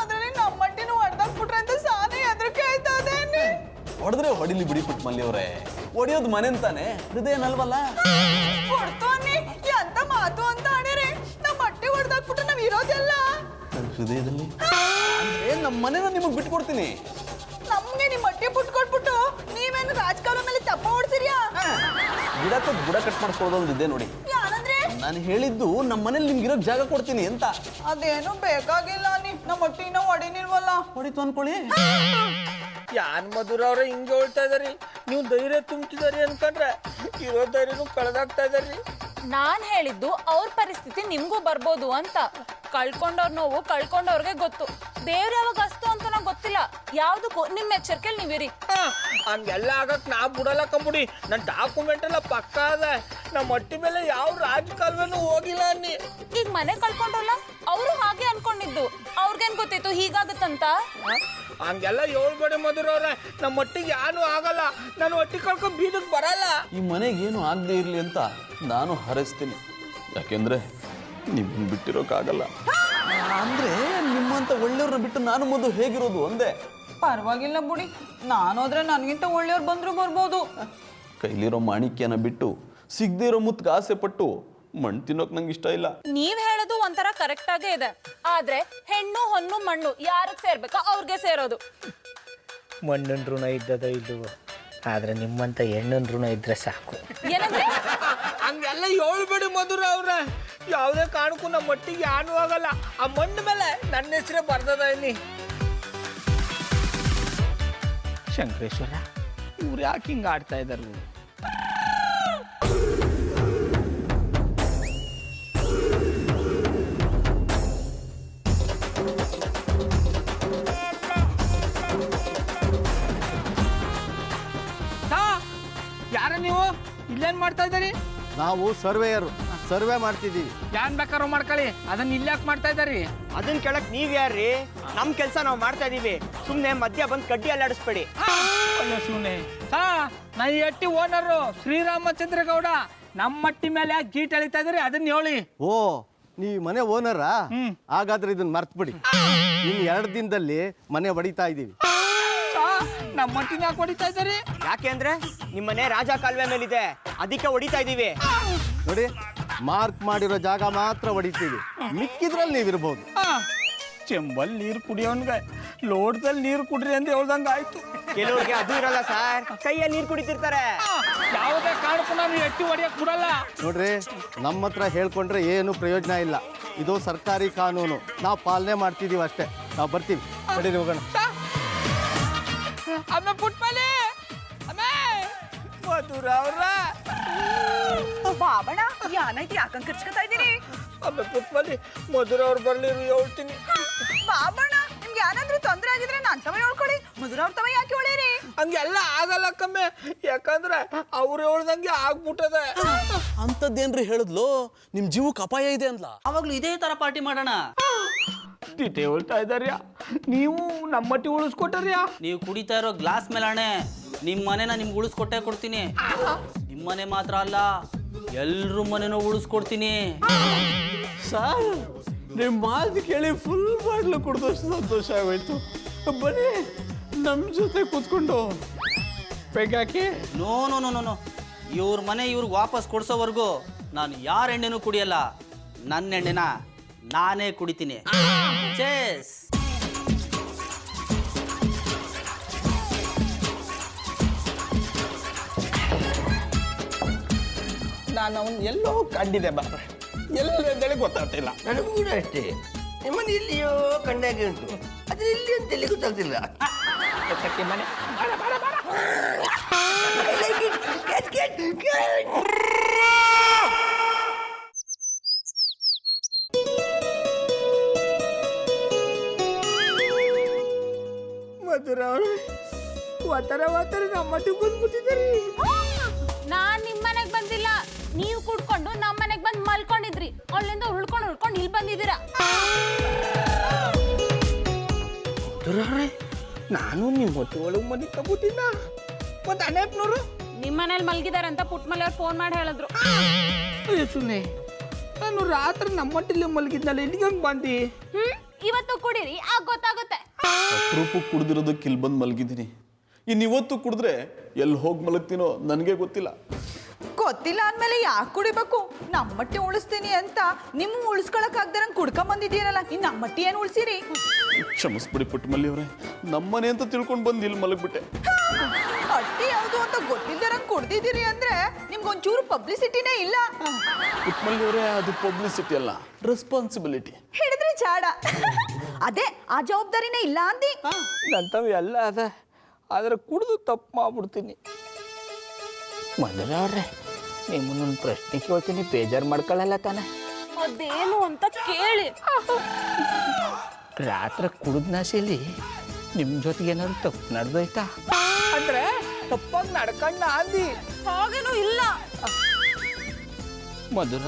ಅದ್ರಲ್ಲಿ ನಮ್ಮ ಮಟ್ಟಿನ ಹೊಡೆದಾಕ್ಬಿಟ್ರೆ ಅಂತ ಸಾನೇ ಹೆದರಿಕೆ ಆಯ್ತಾ ಅದೇನಿ. ಹೊಡೆದ್ರೆ ಹೊಡಿಲಿ ಬಿಡಿ ಪುಟ್ಟಮಲ್ಲಿಯವರೇ, ಹೊಡಿಯೋದು ಮನೆಂತಾನೆ, ಹೃದಯನಲ್ವಲ್ಲ. ಹೊಡ್ತು ಅನ್ನಿ ಎಂತ ಮಾತು ಅಂತ ಆಡಿರಿ. ನಮ್ಮ ಮಟ್ಟಿ ಹೊಡೆದಾಕ್ಬಿಟ್ರೆ ನಾವ್ ಇರೋದೆಲ್ಲ ನನ್ನ ಹೃದಯದಲ್ಲಿ ಅಂದ್ರೆ ನಮ್ಮ ಮನೇನ ನಿಮಗೆ ಬಿಟ್ಕೊಡ್ತೀನಿ. ನಮ್ಗೆ ನಿಮ್ ಮಟ್ಟಿ ಬಿಟ್ಕೊಟ್ಬಿಟ್ಟು ನೀವೇನು ರಾಜಕಾಲ ಮೇಲೆ ತಪ್ಪ ಹೊಡ್ಸಿರ್ಯಾ? ಗಿಡಕ್ಕೆ ಬುಡ ಕಟ್ ಮಾಡ್ಕೊಳ್ಳೋದು ಇದೆ ನೋಡಿ. ಯಾನಂದ್ರೆ ನಾನು ಹೇಳಿದ್ದು ನಮ್ಮ ಮನೇಲಿ ನಿಮ್ಗೆ ಇರೋಕ್ ಜಾಗ ಕೊಡ್ತೀನಿ ಅಂತ. ಅದೇನು ಬೇಕಾಗಿಲ್ಲ ನೀ ನಮ್ಮ ಮಟ್ಟಿನ ಹೊಡಿನಿಲ್ವಲ್ಲ. ಹೊಡಿತು ಅನ್ಕೊಳ್ಳಿ. ಯಾನ್ ಮಧುರ ಅವ್ರೆ ಹಿಂಗೆ ಹೇಳ್ತಾ ಇದಾರಿ? ನೀವು ಧೈರ್ಯ ತುಂಬ್ತಿದಾರಿ ಅನ್ಕೊಂಡ್ರೆ ಇರೋ ಧೈರ್ಯನೂ ಕಳೆದಾಗ್ತಾ ಇದಾರಿ. ನಾನ್ ಹೇಳಿದ್ದು ಅವ್ರ ಪರಿಸ್ಥಿತಿ ನಿಮ್ಗೂ ಬರ್ಬೋದು ಅಂತ. ಕಳ್ಕೊಂಡವ್ರ ನೋವು ಕಳ್ಕೊಂಡವ್ರಿಗೆ ಗೊತ್ತು. ದೇವ್ರ ಯಾವಾಗ ಅಸ್ತು ಅಂತ ನಂಗೆ ಗೊತ್ತಿಲ್ಲ. ಯಾವ್ದಕ್ಕೂ ನಿಮ್ ಎಚ್ಚರಿಕೆಯಲ್ಲಿ ನೀವಿರಿ. ಹಂಗೆಲ್ಲ ಆಗಕ್ ನಾ ಬಿಡಲ್ಲ ಕಂಬಿಡಿ. ನನ್ನ ಡಾಕ್ಯುಮೆಂಟ್ ಎಲ್ಲ ಪಕ್ಕ ಅದ. ನಮ್ಮ ಮಟ್ಟಿ ಮೇಲೆ ಯಾವ ರಾಜಕಾಲುವೆನೂ ಹೋಗಿಲ್ಲ ಅನ್ನಿ. ಈಗ ಮನೆ ಕಳ್ಕೊಂಡ್ರಲ್ಲ, ಅವರು ಹಾಗೆ ಅನ್ಕೊಂಡಿದ್ದು. ಅವ್ರಿಗೇನ್ ಗೊತ್ತಿತ್ತು ಹೀಗಾಗತ್ತಂತ? ಹಂಗೆಲ್ಲ ಹೇಳ್ಬೇಡಿ ಮಧುರ ಅವ್ರೆ, ನಮ್ಮ ಮಟ್ಟಿಗೆ ಯಾನು ಆಗಲ್ಲ. ನಾನು ಒಟ್ಟಿ ಕಳ್ಕೊಂಡ್ ಬೀದಕ್ ಬರಲ್ಲ. ಈ ಮನೆಗೆ ಏನು ಆಗದೆ ಇರಲಿ ಅಂತ ನಾನು ಹಾರೈಸ್ತೀನಿ. ಯಾಕೆಂದ್ರೆ ನಿಮ್ಮನ್ನು ಬಿಟ್ಟಿರೋಕ್ಕಾಗಲ್ಲ. ಅಂದ್ರೆ ನಿಮ್ಮಂತ ಒಳ್ಳೆಯವ್ರನ್ನ ಬಿಟ್ಟು ನಾನು ಮೊದಲು ಹೇಗಿರೋದು ಅಂದೆ. ಪರವಾಗಿಲ್ಲ ಬಿಡಿ, ನಾನೋದ್ರೆ ನನ್ಗಿಂತ ಒಳ್ಳೆಯವ್ರು ಬಂದ್ರು ಬರ್ಬೋದು. ಕೈಲಿರೋ ಮಾಣಿಕ್ಯನ ಬಿಟ್ಟು ಸಿಗದೆ ಇರೋ ಮುತ್ಗೆ ಆಸೆ ಪಟ್ಟು ಮಣ್ಣು ತಿನ್ನೋಕ್ ನಂಗೆ ಇಷ್ಟ ಇಲ್ಲ. ನೀವ್ ಹೇಳೋದು ಒಂಥರ ಕರೆಕ್ಟ್ ಆಗೇ ಇದೆ. ಆದ್ರೆ ಹೆಣ್ಣು ಹೊನ್ನು ಮಣ್ಣು ಯಾರಿಗೆ ಸೇರ್ಬೇಕಾ ಅವ್ರಿಗೆ ಸೇರೋದು. ಮಣ್ಣಿನ ಋಣ ಇದ್ದದ ಇಲ್ಲವೋ, ಆದ್ರೆ ನಿಮ್ಮಂತ ಹೆಣ್ಣಿನ ಋಣ ಇದ್ರೆ ಸಾಕು. ಏನಂದ್ರೆ? ಹಂಗೆಲ್ಲ ಹೇಳ್ಬೇಡಿ ಮಧುರ ಅವ್ರೆ. ಯಾವುದೇ ಕಾರಣಕ್ಕೂ ನಮ್ಮ ಮಟ್ಟಿಗೆ ಯಾನು ಆಗಲ್ಲ. ಆ ಮಣ್ಣು ಮೇಲೆ ನನ್ನ ಹೆಸರೇ ಬರ್ದದ ಇಲ್ಲಿ. ಶಂಕರೇಶ್ವರ, ಇವ್ರು ಯಾಕೆ ಹಿಂಗೆ ಆಡ್ತಾ ಇದ್ದಾರೆ? ಯಾರ ನೀವು? ಇಲ್ಲೇನ್ ಮಾಡ್ತಾ ಇದ್ದೀರಿ? ನಾವು ಸರ್ವೇಯರು, ಸರ್ವೆ ಮಾಡ್ತಿದ್ದೀವಿ. ಯಾನ್ ಬೇಕಾದ್ರೂ ಮಾಡ್ಕೊಳ್ಳಿ, ಅದನ್ನ ಇಲ್ಲಾಕ್ ಮಾಡ್ತಾ ಇದ್ದಾರಿ? ಅದನ್ನ ಕೇಳಕ್ ನೀವ್ ಯಾರ್ರಿ? ನಮ್ ಕೆಲ್ಸ ನಾವ್ ಮಾಡ್ತಾ ಇದೀವಿ, ಸುಮ್ನೆ ಮಧ್ಯ ಬಂದ್ ಕಡ್ಡಿ ಅಲ್ಲಾಡಿಸ್ಬೇಡಿ. ಸುಮ್ಮನೆ ನಾ ಈ ಅಟ್ಟಿ ಓನರು ಶ್ರೀರಾಮಚಂದ್ರ ಗೌಡ. ನಮ್ಮ ಮಟ್ಟಿ ಮೇಲೆ ಯಾಕೆ ಗೀಟ್ ಎಳಿತಾ ಇದ್ರಿ ಅದನ್ನ ಹೇಳಿ. ಓ, ನೀವು ಮನೆ ಓನರಾ? ಹಾಗಾದ್ರೆ ಇದನ್ನ ಮರ್ತ್ಬಿಡಿ. ಇನ್ನು 2 ದಿನದಲ್ಲಿ ಮನೆ ಹೊಡಿತಾ ಇದ್ದೀವಿ. ನಮ್ಮ ಮಟ್ಟಿನ ಯಾಕೆ ಹೊಡಿತಾ ಇದ್ದಾರೆ? ಯಾಕೆ ಅಂದ್ರೆ ನಿಮ್ಮನೆ ರಾಜ ಕಾಲುವೆ ಮೇಲಿದೆ, ಅದಕ್ಕೆ ಹೊಡಿತಾ ಇದೀವಿ. ನೋಡಿ, ಮಾರ್ಕ್ ಮಾಡಿರೋ ಜಾಗ ಮಾತ್ರ ಹೊಡಿತೀವಿ, ಮಿಕ್ಕಿದ್ರಲ್ಲಿ ನೀವಿರ್ಬೋದು. ಚೆಂಬಲ್ ನೀರು ಕುಡಿಯೋನ್ಗೆ ಲೋಟದಲ್ಲಿ ನೀರು ಕುಡ್ರಿ ಅಂತ ಹೇಳ್ದಂಗೆ ಆಯ್ತು. ಕೆಲವ್ರಿಗೆ ಅದು ಇರಲ್ಲ ಸರ್, ಕೈಯಲ್ಲಿ ನೀರು ಕುಡಿತಿರ್ತಾರೆ. ಯಾವುದೇ ಕಾರಣಕ್ಕೂ ನಾನು ಎತ್ತಿ ಹೊಡಿಯಕ್ಕೆ ಬಿಡಲ್ಲ. ನೋಡ್ರಿ, ನಮ್ಮ ಹತ್ರ ಹೇಳ್ಕೊಂಡ್ರೆ ಏನು ಪ್ರಯೋಜನ ಇಲ್ಲ. ಇದು ಸರ್ಕಾರಿ ಕಾನೂನು, ನಾವು ಪಾಲನೆ ಮಾಡ್ತಿದೀವಿ ಅಷ್ಟೇ. ನಾವು ಬರ್ತೀವಿ, ನಡೀರಿ ಹೋಗೋಣ. ಅಮ್ಮ ಪುಟ್ಮಲೆ, ಅಮ್ಮ ಮಧುರ ಅವ್ರ ಬಾಬಣ್ಣ ಯಾನೈತಿ ಯಾಕಂಗ್ ಕಿರ್ಚ್ಕೊತಾ ಇದೀನಿ? ಅಮ್ಮ ಪುಟ್ಮಲೆ, ಮಧುರ ಅವ್ರು ಬರ್ಲಿರು ಹೇಳ್ತೀನಿ. ಬಾಬಣ್ಣ ನಿಮ್ಗೆ ಯಾರಾದ್ರೂ ತೊಂದ್ರೆ ಆಗಿದ್ರೆ ನಾನ್ ತವ ಹೇಳ್ಕೊಡಿ, ಮಧುರ ಅವ್ರ ತವ ಯಾಕೆ ಹೊಳೀರಿ? ಹಂಗೆಲ್ಲ ಆಗಲ್ಲ ಕಮ್ಮೆ, ಯಾಕಂದ್ರೆ ಅವ್ರು ಹೇಳ್ದಂಗೆ ಆಗ್ಬಿಟ್ಟದೆ. ಅಂಥದ್ದೇನ್ರಿ ಹೇಳಿದ್ಲು? ನಿಮ್ಮ ಜೀವಕ್ಕೆ ಅಪಾಯ ಇದೆ ಅಂದ್ಲ? ಅವಾಗ್ಲೂ ಇದೇ ತರ ಪಾರ್ಟಿ ಮಾಡೋಣ. ತಿಥೆ ಹೇಳ್ತಾ ಇದ್ದಾರ್ಯಾ, ನೀವು ನಮ್ಮ ಮಟ್ಟಿ ಉಳಿಸ್ಕೊಟ್ಟಾರ್ಯಾ. ನೀವು ಕುಡಿತಾ ಇರೋ ಗ್ಲಾಸ್ ಮೇಲೆ ಹಣೆ, ನಿಮ್ಮ ಮನೆನ ನಿಮ್ಗೆ ಉಳಿಸ್ಕೊಟ್ಟೆ ಕೊಡ್ತೀನಿ. ನಿಮ್ಮ ಮನೆ ಮಾತ್ರ ಅಲ್ಲ, ಎಲ್ರ ಮನೆನೂ ಉಳಿಸ್ಕೊಡ್ತೀನಿ. ಸರ್, ನಿಮ್ಮ ಮಾತು ಕೇಳಿ ಫುಲ್ ಬಾಟ್ಲು ಕುಡ್ದಷ್ಟು ಸಂತೋಷ ಆಗೋಯ್ತು. ಬನ್ನಿ ನಮ್ಮ ಜೊತೆ ಕೂತ್ಕೊಂಡು ಬೇಕಾಕಿ. No no no no no, ಇವ್ರ ಮನೆ ಇವ್ರಿಗೆ ವಾಪಸ್ ಕೊಡ್ಸೋವರೆಗೂ ನಾನು ಯಾರ ಎಣ್ಣೆನೂ ಕುಡಿಯಲ್ಲ. ನನ್ನ ಎಣ್ಣೆನ ನಾನೇ ಕುಡಿತೀನಿ. ಚೇಸ್. ನಾನು ಅವನು ಎಲ್ಲೋ ಕಂಡಿದೆ ಬರ್ರೆ, ಎಲ್ಲೆಂದೇಳಿ ಗೊತ್ತಾಗ್ತಿಲ್ಲ. ನನಗೂ ಕೂಡ ಅಷ್ಟೇ. ನಿಮ್ಮನ್ನು ಇಲ್ಲಿಯೋ ಕಂಡಾಗೆ ಉಂಟು, ಆದರೆ ಇಲ್ಲಿ ಅಂತೇಳಿ ಗೊತ್ತಾಗ್ತಿಲ್ಲ. ಕಟ್ಟಿ ಮನೆ ಬಾರ ಬಾರ ಬಾರ. ಮಧುರ ಅವರು ಒತ್ತರ ನಮ್ಮ ಮಟ್ಟಿಗೆ ಬಂದ್ಬಿಟ್ಟಿದ್ದಾರೆ. ನಾನ್ ನಿಮ್ ಮನೆಗ್ ಬಂದಿಲ್ಲ, ನೀವು ಕುಡ್ಕೊಂಡು ನಮ್ಮ ಮನೆಗ್ ಬಂದ್ ಮಲ್ಕೊಂಡಿದ್ರಿ. ಅಲ್ಲಿಂದ ಉಳ್ಕೊಂಡು ಇಲ್ಲಿ ಬಂದಿದ್ದೀರಾ. ನಾನು ನಿಮ್ಮ ಹೊತ್ತು ಒಳಗೆ ಮನೆ ತಗೋತಿಲ್ಲ. ಮತ್ತೆ ಅನೇಪ್ನವರು ನಿಮ್ ಮನೇಲಿ ಮಲ್ಗಿದಾರೆ ಅಂತ ಪುಟ್ಮಲೆ ಅವ್ರು ಫೋನ್ ಮಾಡಿ ಹೇಳಿದ್ರು. ಸುಮ್ಮನೆ ನಾನು ರಾತ್ರಿ ನಮ್ಮ ಮಟ್ಟಿಲ್ಲಿ ಮಲಗಿದ್ನಲ್ಲ, ಇಲ್ಲಿಗೆ ಹಂಗೆ ಬಂದಿ? ಇವತ್ತು ಕುಡೀರಿ, ಆಗ ಗೊತ್ತಾಗುತ್ತೆ. ಅಪರೂಪಕ್ಕೆ ಕುಡ್ದಿರೋದಕ್ಕೆ ಇಲ್ಲಿ ಬಂದು ಮಲಗಿದ್ದೀನಿ. ಇನ್ನು ಇವತ್ತು ಕುಡಿದ್ರೆ ಎಲ್ಲಿ ಹೋಗಿ ಮಲಗ್ತೀನೋ ನನಗೆ ಗೊತ್ತಿಲ್ಲ. ಗೊತ್ತಿಲ್ಲ ಅಂದ್ಮೇಲೆ ಯಾಕೆ ಕುಡಿಬೇಕು? ನಮ್ಮ ಮಟ್ಟಿ ಉಳಿಸ್ತೀನಿ ಅಂತ ನಿಮ್ಮ ಉಳಿಸ್ಕೊಳಕ್ ಆಗ್ದಿರಂಗ್ ಕುಡ್ಕೊಂಡ್ ಬಂದಿದ್ದೀರಲ್ಲ, ಇನ್ ನಮ್ಮ ಮಟ್ಟಿ ಏನ್ ಉಳಿಸಿರಿ? ಕ್ಷಮಿಸ್ಬಿಡಿ ಪುಟ್ಟಮಲ್ಲಿ ಅವರೇ, ನಮ್ಮನೆ ಅಂತ ತಿಳ್ಕೊಂಡು ಬಂದು ಇಲ್ಲಿ ಮಲಗ್ಬಿಟ್ಟೆ. ಅಟ್ಟಿ ಯಾವುದು ಅಂತ ಗೊತ್ತಿಲ್ದಿರಂಗ್ ಕುಡ್ದಿದ್ದೀರಿ ಅಂದ್ರೆ ನಿಮ್ಗೊಂಚೂರು ಪಬ್ಲಿಸಿಟಿನೇ ಇಲ್ಲ. ಪುಟ್ಟಮಲ್ಲಿ ಅವರೇ, ಅದು ಪಬ್ಲಿಸಿಟಿ ಅಲ್ಲ, ರೆಸ್ಪಾನ್ಸಿಬಿಲಿಟಿ. ಹಿಡಿದ್ರೆ ಚಾಡ. ಅದೇ ಆ ಜವಾಬ್ದಾರಿನೇ ಇಲ್ಲ ಅಂದಿ. ನಂತವ ಎಲ್ಲ ಅದ, ಆದರೆ ಕುಡಿದು ತಪ್ಪು ಮಾಡ್ಬಿಡ್ತೀನಿ. ಮೊದಲವ್ರೆ, ನಿಮ್ಮನ್ನೊಂದು ಪ್ರಶ್ನೆ ಕೇಳ್ತೀನಿ, ಬೇಜಾರು ಮಾಡ್ಕೊಳ್ಳಲ್ಲ ತಾನೆ? ಅದೇನು ಅಂತ ಕೇಳಿ. ರಾತ್ರಿ ಕುಡಿದ ನಾಶೆಲಿ ನಿಮ್ಮ ಜೊತೆಗೆ ಏನಾದ್ರು ತಪ್ಪು ನಡೆದೋಯ್ತಾ? ಅಂದ್ರೆ ತಪ್ಪಾಗಿ ನಡ್ಕಂಡ ಅಂದಿ? ಹಾಗೇನೂ ಇಲ್ಲ. ಮಧುರ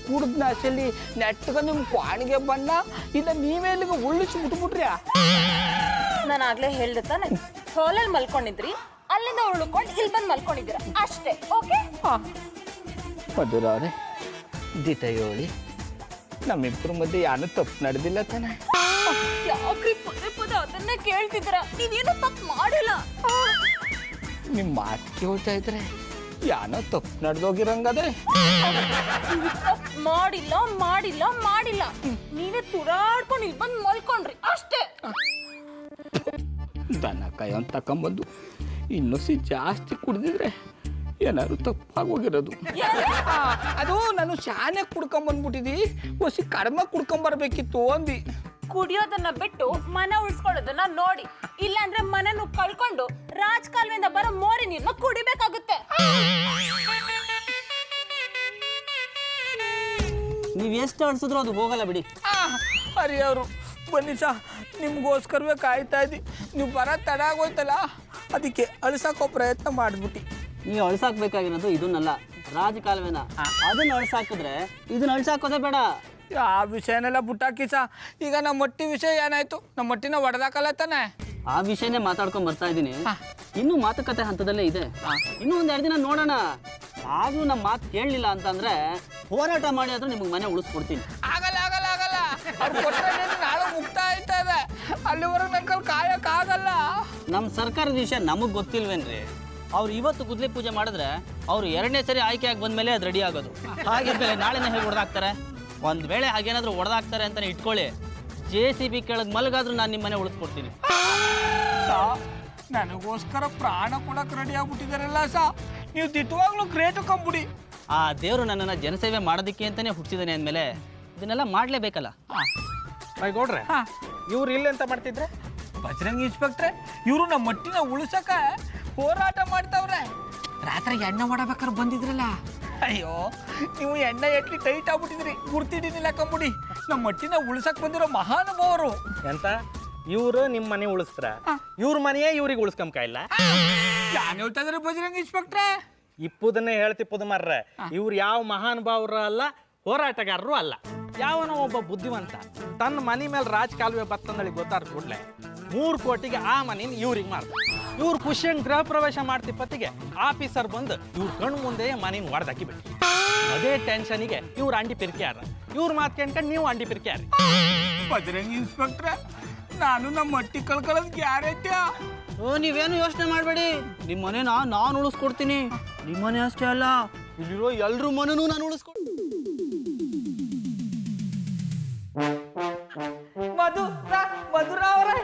ಕುಡಿದ ನಾಶೆಲಿ ನೆಟ್ಟಗ ನಿಮ್ಮ ಕ್ವಾಣಿಗೆ ಬಣ್ಣ ಇಲ್ಲ ನೀವೇ ಇಲ್ಲಿಗೆ ಉಳ್ಳಿಸಿ ಬಿಟ್ಬಿಟ್ರ್ಯಾ? ನಾನು ಆಗ್ಲೇ ಹೇಳ್ದೆ ತಾನೆ, ಹಾಲಲ್ಲಿ ಮಲ್ಕೊಂಡಿದ್ರಿ, ಅಲ್ಲಿಂದ ಉಳ್ಕೊಂಡು ಇಲ್ಲಿ ಬಂದು ಮಲ್ಕೊಂಡಿದ್ದೀರಾ ಅಷ್ಟೇ. ಓಕೆ? ಮಧುರ ಅವರೇ, ದಿಟ ಹೇಳಿ, ನಮ್ಮಿಬ್ಬರ ಮಧ್ಯೆ ಯಾನು ತಪ್ಪು ನಡೆದಿಲ್ಲ ತಾನೆ? ಯಾಕ್ರಿ ಪದೇ ಪದೇ ಅದನ್ನೇ ಕೇಳ್ತಿದ್ದೀರಾ? ನೀವೇನು ತಪ್ಪು ಮಾಡಿಲ್ಲ. ನಿಮ್ಮ ಮಾತು ಕೇಳ್ತಾ ಇದ್ರೆ ಯಾನೋ ತಪ್ಪು ನಡೆದೋಗಿರಂಗದೆ. ತಪ್ಪು ಮಾಡಿಲ್ಲ ಮಾಡಿಲ್ಲ ಮಾಡಿಲ್ಲ, ನೀವೇ ತುರಾಡ್ಕೊಂಡು ಇಲ್ಲಿ ಬಂದು ಮಲ್ಕೊಂಡ್ರಿ ಅಷ್ಟೇ. ದನ ಕಾಯೋನ್ ತಕೊಂಬಂದು ಇನ್ನೊಸಿ ಜಾಸ್ತಿ ಕುಡ್ದಿದ್ರೆ ಏನಾದ್ರು ತಪ್ಪಾಗೋಗಿರೋದು. ಅದು ನಾನು ಶಾನೆ ಕುಡ್ಕೊಂಬಂದ್ಬಿಟ್ಟಿದ್ದಿ, ಹೊಸಿ ಕಡಿಮೆ ಕುಡ್ಕೊಂಬರ್ಬೇಕಿತ್ತು ಅಂದಿ. ಕುಡಿಯೋದನ್ನ ಬಿಟ್ಟು ಮನೆ ಉಳಿಸ್ಕೊಳ್ಳೋದನ್ನ ನೋಡಿ, ಇಲ್ಲಾಂದ್ರೆ ಮನೆನು ಕಳ್ಕೊಂಡು ರಾಜಕಾಲುವೆಯಿಂದ ಬರೋ ಮೋರಿ ನೀರನ್ನ ಕುಡಿಬೇಕಾಗುತ್ತೆ. ನೀವು ಎಷ್ಟು ಅನ್ಸಿದ್ರು ಅದು ಹೋಗಲ್ಲ ಬಿಡಿ. ಅರಿ ಅವರು ಬನ್ನಿ ಸಾ, ನಿಮ್ಗೋಸ್ಕರವೇ ಕಾಯ್ತಾ ಇದ್ದಿ. ನೀವು ಬರ ತಡ ಆಗೋಯ್ತಲ್ಲ, ಅದಕ್ಕೆ ಅಳಿಸೋಕೋ ಪ್ರಯತ್ನ ಮಾಡಿಬಿಟ್ಟು. ನೀವು ಅಳ್ಸಾಕ್ಬೇಕಾಗಿರೋದು ಇದನ್ನಲ್ಲ, ರಾಜಕಾಲುವೆನ. ಅದನ್ನ ಅಳ್ಸಾಕಿದ್ರೆ ಇದನ್ನ ಅಳ್ಸಾಕೋದೇ ಬೇಡ. ಆ ವಿಷಯನೆಲ್ಲ ಬುಟ್ಟಾಕಿ ಸಾ. ಈಗ ನಮ್ಮ ಮಟ್ಟಿ ವಿಷಯ ಏನಾಯ್ತು? ನಮ್ಮ ಮಟ್ಟಿನ ಹೊಡೆದಾಕಲ್ಲ ತಾನೆ? ಆ ವಿಷಯನೇ ಮಾತಾಡ್ಕೊಂಡ್ ಬರ್ತಾ ಇದ್ದೀನಿ. ಇನ್ನೂ ಮಾತುಕತೆ ಹಂತದಲ್ಲೇ ಇದೆ. ಇನ್ನೂ ಒಂದೆರಡು ದಿನ ನೋಡೋಣ. ಆಗ್ಲೂ ನಮ್ಮ ಮಾತು ಕೇಳಲಿಲ್ಲ ಅಂತಂದ್ರೆ ಹೋರಾಟ ಮಾಡಿ ಆದ್ರೂ ನಿಮಗೆ ಮನೆ ಉಳಿಸ್ಕೊಡ್ತೀನಿ. ಆಗಲ್ಲ ಆಗಲ್ಲ ಆಗಲ್ಲ, ಅವ್ರು ಕೊಟ್ಟರೆ ನಾಳೆ ಮುಕ್ತ ಆಯ್ತಾ ಇದೆ, ಅಲ್ಲಿವರೆಗೆ ನನ್ನ ಕೈಲಿ ಕಾಯಕ್ಕಾಗಲ್ಲ. ನಮ್ಮ ಸರ್ಕಾರದ ವಿಷಯ ನಮಗೆ ಗೊತ್ತಿಲ್ವೇನ್ರಿ? ಅವ್ರು ಇವತ್ತು ಗುದ್ಲಿ ಪೂಜೆ ಮಾಡಿದ್ರೆ ಅವ್ರು 2ನೇ ಸರಿ ಆಯ್ಕೆಯಾಗಿ ಬಂದಮೇಲೆ ಅದು ರೆಡಿ ಆಗೋದು. ಹಾಗಿದ್ಮೇಲೆ ನಾಳೆನೇ ಹೇಗೆ ಹೊಡೆದಾಕ್ತಾರೆ? ಒಂದು ವೇಳೆ ಹಾಗೇನಾದರೂ ಹೊಡೆದಾಕ್ತಾರೆ ಅಂತಲೇ ಇಟ್ಕೊಳ್ಳಿ, JCB ಕೆಳಗೆ ಮಲಗಾದ್ರೂ ನಾನು ನಿಮ್ಮ ಮನೆ ಉಳಿಸ್ಕೊಡ್ತೀನಿ. ನನಗೋಸ್ಕರ ಪ್ರಾಣ ಕೊಡಕ್ಕೆ ರೆಡಿ ಆಗ್ಬಿಟ್ಟಿದಾರಲ್ಲ ನೀವು ದಿಟ್ಟವಾಗ್ಲೂ ಗ್ರೇಟು ಕಂಬುಡಿ. ಆ ದೇವರು ನನ್ನನ್ನು ಜನಸೇವೆ ಮಾಡೋದಕ್ಕೆ ಅಂತಲೇ ಹುಟ್ಟಿಸಿದಾನೆ ಅಂದಮೇಲೆ ಇದನ್ನೆಲ್ಲ ಮಾಡಲೇಬೇಕಲ್ಲ. ಗೌಡ್ರೆ ಇವ್ರು ಇಲ್ಲಿ ಅಂತ ಮಾಡ್ತಿದ್ರೆ ಬಜರಂಗಿ ಇನ್ಸ್ಪೆಕ್ಟ್ರೆ ಇವರು ನಮ್ಮ ಮಟ್ಟಿನ ಉಳಿಸಕ ಹೋರಾಟ ಮಾಡ್ತಾವ್ರೆ. ರಾತ್ರಿ ಎಣ್ಣೆ ಮಾಡಬೇಕಾದ್ರೆ ಬಂದಿದ್ರಲ್ಲ, ಅಯ್ಯೋ ನೀವು ಎಣ್ಣೆ ಎಟ್ಲಿ ಟೈಟ್ ಆಗ್ಬಿಟ್ಟಿದ್ರಿ, ಗುರ್ತಿಡಿನಿಲ್ಲ ಕಂಬುಡಿ. ನಮ್ಮ ಮಟ್ಟಿನ ಉಳಿಸಕ್ ಬಂದಿರೋ ಮಹಾನುಭಾವರು ಎಂತ ಇವರು ನಿಮ್ಮ ಮನೆ ಉಳಿಸ್ತಾರ, ಇವ್ರ ಮನೆಯೇ ಇವ್ರಿಗೆ ಉಳಿಸ್ಕೊಂಬ ಇಲ್ಲ. ಯಾನ್ ಹೇಳ್ತಾ ಇದ್ರೆ ಬಜರಂಗಿ ಇನ್ಸ್ಪೆಕ್ಟ್ರೆ? ಇಪ್ಪುದನ್ನೇ ಹೇಳ್ತಿಪ್ಪುದು ಮಾರ್ರೆ. ಇವ್ರು ಯಾವ ಮಹಾನುಭಾವರು ಅಲ್ಲ, ಹೋರಾಟಗಾರರು ಅಲ್ಲ. ಯಾವನೋ ಒಬ್ಬ ಬುದ್ಧಿವಂತ ತನ್ನ ಮನೆ ಮೇಲೆ ರಾಜಕಾಲುವೆ ಬತ್ತಂದಳಿ ಗೊತ್ತಾರ ಕೂಡಲೇ 3 ಕೋಟಿಗೆ ಆ ಮನೇನ ಇವ್ರಿಗೆ ಮಾರ್ದ. ಇವ್ರು ಖುಷಿಯಂಗೆ ಗೃಹ ಪ್ರವೇಶ ಮಾಡ್ತಿಪ್ಪತ್ತಿಗೆ ಆಫೀಸರ್ ಬಂದು ಇವ್ರ ಕಣ್ಣು ಮುಂದೆ ಮನೇನ ಹೊಡೆದಾಕಿಬಿಟ್ಟು ಅದೇ ಟೆನ್ಷನಿಗೆ ಇವ್ರು ಅಂಡಿ ಪಿರ್ಕ್ಯಾರ. ಇವ್ರ ಮಾತು ಕೇಳ್ಕೊಂಡು ನೀವು ಅಂಡಿ ಪಿರ್ಕ್ಯಾರ. ಬಜರಂಗಿ ಇನ್ಸ್ಪೆಕ್ಟ್ರೆ ನಾನು ನಮ್ಮ ಮಟ್ಟಿ ಕಳ್ಕೊಳ್ಳೋದು ಗ್ಯಾರಂಟಿಯಾ? ನೀವೇನು ಯೋಚನೆ ಮಾಡಬೇಡಿ, ನಿಮ್ಮ ಮನೇನ ನಾನು ಉಳಿಸ್ಕೊಡ್ತೀನಿ. ನಿಮ್ಮ ಮನೆ ಅಷ್ಟೇ ಅಲ್ಲ, ಇಲ್ಲಿರೋ ಎಲ್ರ ಮನೆನೂ ನಾನು ಉಳಿಸ್ಕೊಡ್ತೀನಿ. ಮಧುರ ಅವರೇ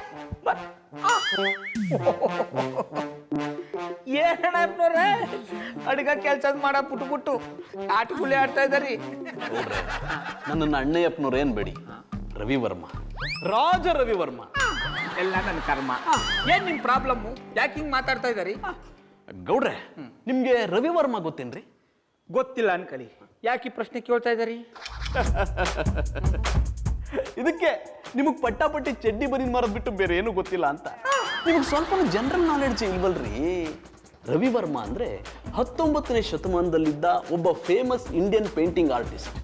ಏನಪ್ಪನವ್ರೆ ಅಡಿಗ ಕೆಲ್ಸದ ಮಾಡ ಪುಟ್ಟು ಆಟಗುಳಿ ಆಡ್ತಾ ಇದ್ದಾರಿ. ನನ್ನನ್ನು ಅಣ್ಣಯ್ಯಪ್ಪನವ್ರು ಏನು ಬೇಡಿ, ರವಿವರ್ಮ, ರಾಜ ರವಿವರ್ಮ. ಎಲ್ಲ ನನ್ನ ಕರ್ಮ. ಏನ್ ನಿಮ್ ಪ್ರಾಬ್ಲಮ್ಮು? ಯಾಕೆ ಹಿಂಗ್ ಮಾತಾಡ್ತಾ ಇದ್ದಾರಿ? ಗೌಡ್ರೆ ನಿಮ್ಗೆ ರವಿವರ್ಮ ಗೊತ್ತೇನ್ರಿ? ಗೊತ್ತಿಲ್ಲ ಅನ್ಕಳಿ. ಯಾಕೆ ಈ ಪ್ರಶ್ನೆ ಕೇಳ್ತಾ ಇದ್ದಾರಿ? ಇದಕ್ಕೆ ನಿಮಗೆ ಪಟ್ಟಾಪಟ್ಟಿ ಚಡ್ಡಿ ಬನಿನ್ ಮಾರೋದು ಬಿಟ್ಟು ಬೇರೆ ಏನು ಗೊತ್ತಿಲ್ಲ ಅಂತ. ನಿಮಗೆ ಸ್ವಲ್ಪ ಜನರಲ್ ನಾಲೆಡ್ಜ್ ಇಲ್ವಲ್ರಿ? ರವಿವರ್ಮ ಅಂದ್ರೆ 19ನೇ ಶತಮಾನದಲ್ಲಿದ್ದ ಒಬ್ಬ ಫೇಮಸ್ ಇಂಡಿಯನ್ ಪೇಂಟಿಂಗ್ ಆರ್ಟಿಸ್ಟ್.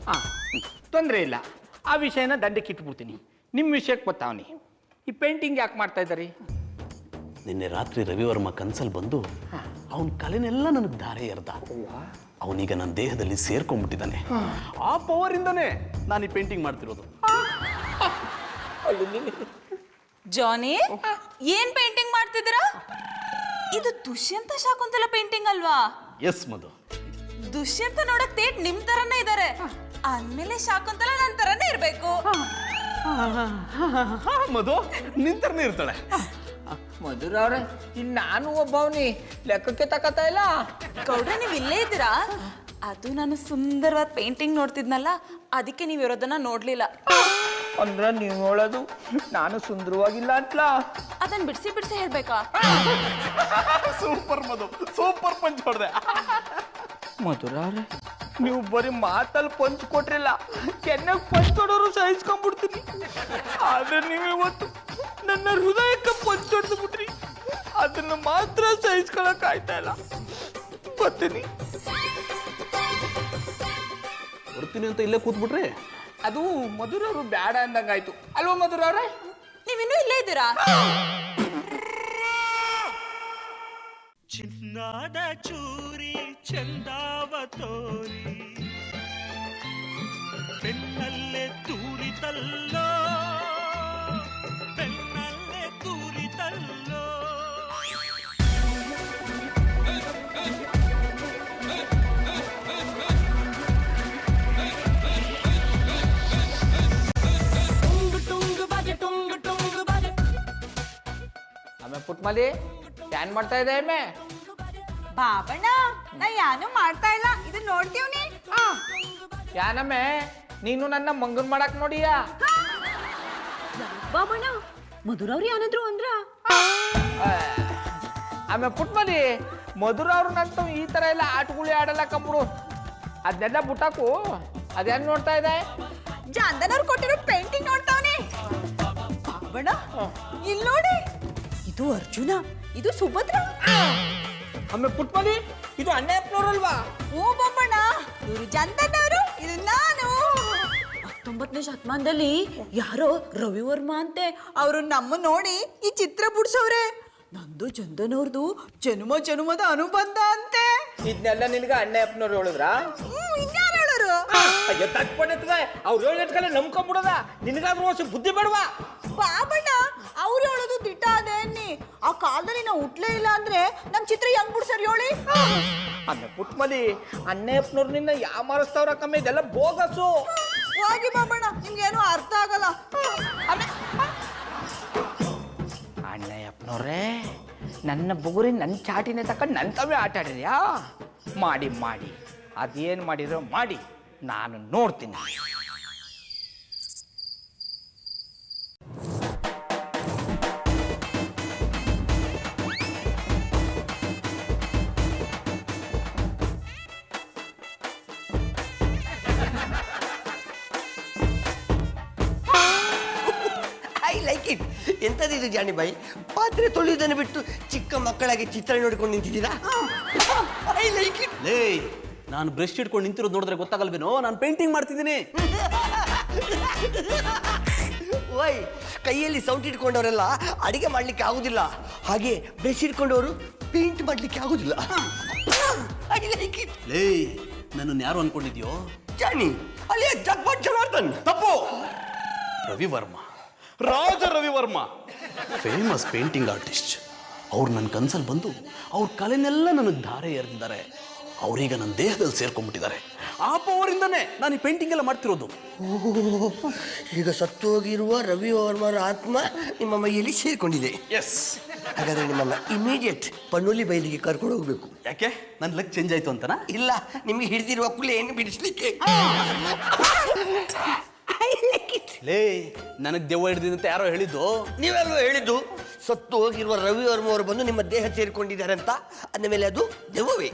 ತೊಂದರೆ ಇಲ್ಲ, ಆ ವಿಷಯನ ದಂಡಕ್ಕೆ ಇಟ್ಬಿಡ್ತೀನಿ. ನಿಮ್ಮ ವಿಷಯಕ್ಕೆ ಗೊತ್ತಾವನಿ. ಈ ಪೇಂಟಿಂಗ್ ಯಾಕೆ ಮಾಡ್ತಾ ಇದ್ದಾರಿ? ನಿನ್ನೆ ರಾತ್ರಿ ರವಿವರ್ಮ ಕನ್ಸಲ್ಲಿ ಬಂದು ಅವನ ಕಲೆನೆಲ್ಲ ನನಗೆ ಧಾರೆ ಎರ್ದ. ಅವನೀಗ ನನ್ನ ದೇಹದಲ್ಲಿ ಸೇರ್ಕೊಂಡ್ಬಿಟ್ಟಿದ್ದಾನೆ. ಆ ಪವರ್ ಇಂದನೇ ನಾನು ಈ ಪೇಂಟಿಂಗ್ ಮಾಡ್ತಿರೋದು. ಜಾನಿ, ಏನ್ ಪೇಂಟಿಂಗ್ ಮಾಡ್ತಿದ್ದೀರಾ? ಇದು ದುಷ್ಯಂತ ಶಾಕುಂತಲ ಪೇಂಟಿಂಗ್ ಅಲ್ವಾ? ಎಸ್ ಮಧು. ದುಷ್ಯಂತ ನೋಡಕ್ ತೇಟ್ ನಿಮ್ ತರನೇ ಇದಾರೆ, ಅಂದ್ಮೇಲೆ ಶಾಕುಂತಲ ನನ್ ತರನೇ ಇರ್ಬೇಕು. ಮಧು ನಿಂತರನೇ ಇರ್ತಾಳೆ. ಮಧುರ ಅವ್ರೆ, ಇಲ್ಲಿ ನಾನು ಒಬ್ಬವನಿ ಲೆಕ್ಕಕ್ಕೆ ತಕತಾ ಇಲ್ಲ. ಗೌಡ್ರೆ ನೀವ್ ಇಲ್ಲೇ ಇದ್ದೀರಾ? ಅದು ನಾನು ಸುಂದರವಾದ ಪೇಂಟಿಂಗ್ ನೋಡ್ತಿದ್ನಲ್ಲ, ಅದಕ್ಕೆ ನೀವ್ ಇರೋದನ್ನ ನೋಡ್ಲಿಲ್ಲ. ಅಂದ್ರೆ ನೀವು ನೋಡೋದು ನಾನು ಸುಂದರವಾಗಿಲ್ಲ ಅಂತಲ? ಅದನ್ನ ಬಿಡಿಸಿ ಬಿಡಿಸಿ ಹೇಳ್ಬೇಕಾ? ಸೂಪರ್ ಮಧು, ಸೂಪರ್ ಪಂಚ್ ಹೊಡೆದೆ. ಮಧುರ ಅವ್ರೆ, ನೀವು ಬರೀ ಮಾತಲ್ಲಿ ಪಂಚ್ ಕೊಟ್ರಿಲ್ಲ, ಕೆನ್ನಾಗ ಪಂಚ್ ಕೊಡೋರು ಸಹಿಸ್ಕೊಂಡ್ಬಿಡ್ತೀನಿ. ಆದ್ರೆ ನೀವು ಇವತ್ತು ನನ್ನ ಹೃದಯಕ್ಕೆ ಪಂಚ್ ಹೊಡೆದು ಬಿಟ್ರಿ. ಅದನ್ನ ಮಾತ್ರ ಸಹಿಸ್ಕೊಳಕ್ ಆಯ್ತಾ ಇಲ್ಲ. ಬರ್ತೀನಿ ಅಂತ ಇಲ್ಲೇ ಕೂತ್ಬಿಟ್ರೆ ಅದು ಮಧುರ ಅವರು ಬ್ಯಾಡ ಅಂದಂಗಾಯ್ತು ಅಲ್ವಾ? ಮಧುರ ಅವ್ರೆ, ನೀವಿನ್ನೂ ಇಲ್ಲೇ ಇದ್ದೀರಾ? ಚಿನ್ನಾದ ಚೂರಿ ಚಂದಾವ ತೋರಿ ಬೆನ್ನಲ್ಲೇ ತೂರಿತಲ್ಲೋ, ಬೆನ್ನಲ್ಲೇ ತೂರಿತಲ್ಲೋ. ಆಮೇಲೆ ಪುಟ್ಮಲಿ ಏನ್ ಮಾಡ್ತಾ ಇದೆ ಅಮ್ಮೆ? ಬಾಬಣ್ಣ ನಾ ಯಾನು ಮಾಡ್ತಾ ಇಲ್ಲ, ಇದು ನೋಡ್ತೀವ್ನಿ. ಯಾನಮ್ಮೆ ನೀನು ನನ್ನ ಮಂಗನ್ ಮಾಡಕ್ ನೋಡಿಯಾ? ಬಾಬಣ್ಣ ಮಧುರವ್ರು ಏನಾದ್ರು ಅಂದ್ರ? ಆಮೇಲೆ ಪುಟ್ಮಲಿ ಮಧುರ ಅವ್ರನ್ನಂತೂ ಈ ತರ ಎಲ್ಲ ಆಟಗುಳಿ ಆಡಲ್ಲ ಕಂಬಿಡು. ಅದನ್ನೆಲ್ಲ ಬುಟ್ಟಾಕು. ಅದೇನ್ ನೋಡ್ತಾ ಇದೆ? ಜಾಂದನವ್ರು ಕೊಟ್ಟಿರೋ ಪೇಂಟಿಂಗ್ ನೋಡ್ತಾವ್ನಿ. ಬಾಬಣ್ಣ ಇಲ್ಲಿ ನೋಡಿ, ಇದು ಅರ್ಜುನ, ಇದು ಸುಭದ್ರ. ಆಮೇಲೆ ಪುಟ್ಮಲಿ ಇದು ಅಣ್ಣಪ್ಪನವ್ರಲ್ವಾ? ಓ ಬಾಬಣ್ಣ, ಇವರು ಜಾಂದನವರು, ಇದು ನಾನು. 19ನೇ ಶತಮಾನದಲ್ಲಿ ಯಾರೋ ರವಿವರ್ಮ ಅಂತೆ, ಅವರು ನಮ್ಮ ನೋಡಿ ಈ ಚಿತ್ರ ಬಿಡ್ಸವ್ರೆ. ನಂದು ಚಂದನವ್ರದು ಜನ್ಮ ಜನ್ಮದ ಅನುಬಂಧ ಅಂತೆ. ಇದನ್ನೆಲ್ಲ ನಿನ್ಗೆ ಅಣ್ಣಪ್ಪನವ್ರು ಹೇಳಿದ್ರಾ? ಇನ್ಯಾರು ಹೇಳೋರು? ಅಯ್ಯೋ ತಟ್ಪಣ್ಣೆ ಅವ್ರು ಹೇಳಿದ ಕಲೆ ನಂಬ್ಕೊಂಡ್ಬಿಡೋದ. ನಿನಗಾದ್ರೂ ಬುದ್ಧಿ ಬೇಡವಾ? ಬಾಬಣ್ಣ ಅವ್ರು ಹೇಳೋದು ದಿಟ್ಟ ಅದೇ ಅನ್ನಿ. ಆ ಕಾಲದಲ್ಲಿ ನಾವು ಹುಟ್ಲೇ ಇಲ್ಲ ಅಂದ್ರೆ ನಮ್ ಚಿತ್ರ ಹೆಂಗ್ ಬಿಡ್ಸರ್ ಹೇಳಿ. ಅನ್ನ ಪುಟ್ಮಲಿ ಅನ್ನಪ್ಪನವ್ರು ನಿನ್ನ ಯಾವ ಮಾರಿಸ್ತಾವ್ರ ಕಮ್ಮಿ ಇದೆಲ್ಲ ಬೋಗಸು. ಹೋಗಿ ಬಾಬಣ್ಣ, ನಿಮ್ಗೇನು ಅರ್ಥ ಆಗಲ್ಲ. ಅಣ್ಣಯ್ಯಪ್ಪನವ್ರೇ, ನನ್ನ ಬುಗುರಿ ನನ್ನ ಚಾಟಿನೇ ತಕೊಂಡು ನನ್ನ ತವೇ ಆಟ ಆಡಿದ್ಯಾ? ಮಾಡಿ ಮಾಡಿ ಅದೇನು ಮಾಡಿರೋ ಮಾಡಿ, ನಾನು ನೋಡ್ತೀನಿ. I like it. ಎಂಥದಿದು ಜಾನಿ ಬಾಯಿ, ಪಾತ್ರೆ ತೊಳೆಯುವುದನ್ನು ಬಿಟ್ಟು ಚಿಕ್ಕ ಮಕ್ಕಳಾಗಿ ಚಿತ್ರ ನೋಡ್ಕೊಂಡು ನಿಂತಿದ್ದೀರಾ? I like it. ಲೇ, ನಾನು ಬ್ರಷ್ ಹಿಡ್ಕೊಂಡು ನಿಂತಿರೋದು ನೋಡಿದ್ರೆ ಗೊತ್ತಾಗಲ್ವೇನೋ ನಾನು ಪೇಂಟಿಂಗ್ ಮಾಡ್ತಿದ್ದೀನಿ. ಓಯ್, ಕೈಯಲ್ಲಿ ಸೌಂಟ್ ಇಟ್ಕೊಂಡವರೆಲ್ಲ ಅಡಿಗೆ ಮಾಡ್ಲಿಕ್ಕೆ ಆಗುದಿಲ್ಲ, ಹಾಗೆ ಬ್ರಷ್ ಇಟ್ಕೊಂಡವರು ಪೇಂಟ್ ಮಾಡ್ಲಿಕ್ಕೆ ಆಗುದಿಲ್ಲ. I like it. ಲೇ, ನನ್ನನ್ನು ಯಾರು ಅನ್ಕೊಂಡಿದ್ಯೋ? ಜಾನಿ ಅಲ್ಲಿ ಜಗ್ಮತ್ ಜನಾರ್ದನ್. ತಪ್ಪು. ರವಿವರ್ಮ, ರಾಜ ರವಿವರ್ಮ, ಫೇಮಸ್ ಪೇಂಟಿಂಗ್ ಆರ್ಟಿಸ್ಟ್. ಅವ್ರು ನನ್ನ ಕನ್ಸಲ್ಲಿ ಬಂದು ಅವ್ರ ಕಲೆನೆಲ್ಲ ನನಗೆ ಧಾರೆ ಎರೆದಿದ್ದಾರೆ. ಅವರೀಗ ನನ್ನ ದೇಹದಲ್ಲಿ ಸೇರ್ಕೊಂಡ್ಬಿಟ್ಟಿದ್ದಾರೆ. ಆ ಪವರಿಂದನೇ ನಾನು ಈ ಪೇಂಟಿಂಗ್ ಎಲ್ಲ ಮಾಡ್ತಿರೋದು. ಈಗ ಸತ್ತು ಹೋಗಿರುವ ರವಿ ವರ್ಮರ ಆತ್ಮ ನಿಮ್ಮ ಮೈಯಲ್ಲಿ ಸೇರಿಕೊಂಡಿದೆ. ಎಸ್. ಹಾಗಾದ್ರೆ ನಿಮ್ಮನ್ನ ಇಮಿಡಿಯೇಟ್ ಪಣ್ಣುಲಿ ಬೈಲಿಗೆ ಕರ್ಕೊಂಡು ಹೋಗ್ಬೇಕು. ಯಾಕೆ? ನನ್ನ ಲಕ್ ಚೇಂಜ್ ಆಯ್ತು ಅಂತನಾ? ಇಲ್ಲ, ನಿಮಗೆ ಹಿಡಿದಿರುವ ಕುಲೆಯನ್ನು ಬಿಡಿಸ್ಲಿಕ್ಕೆ. ಲೇ, ನನಗೆ ದೆವ್ವ ಹಿಡಿದಂತ ಯಾರೋ ಹೇಳಿದ್ದು. ನೀವೆಲ್ಲೋ ಹೇಳಿದ್ದು ಸತ್ತು ಹೋಗಿರುವ ರವಿ ವರ್ಮ ಅವರು ಬಂದು ನಿಮ್ಮ ದೇಹ ಸೇರಿಕೊಂಡಿದ್ದಾರೆ ಅಂತ. ಅಂದ ಮೇಲೆ ಅದು ದೆವ್ವವೇ.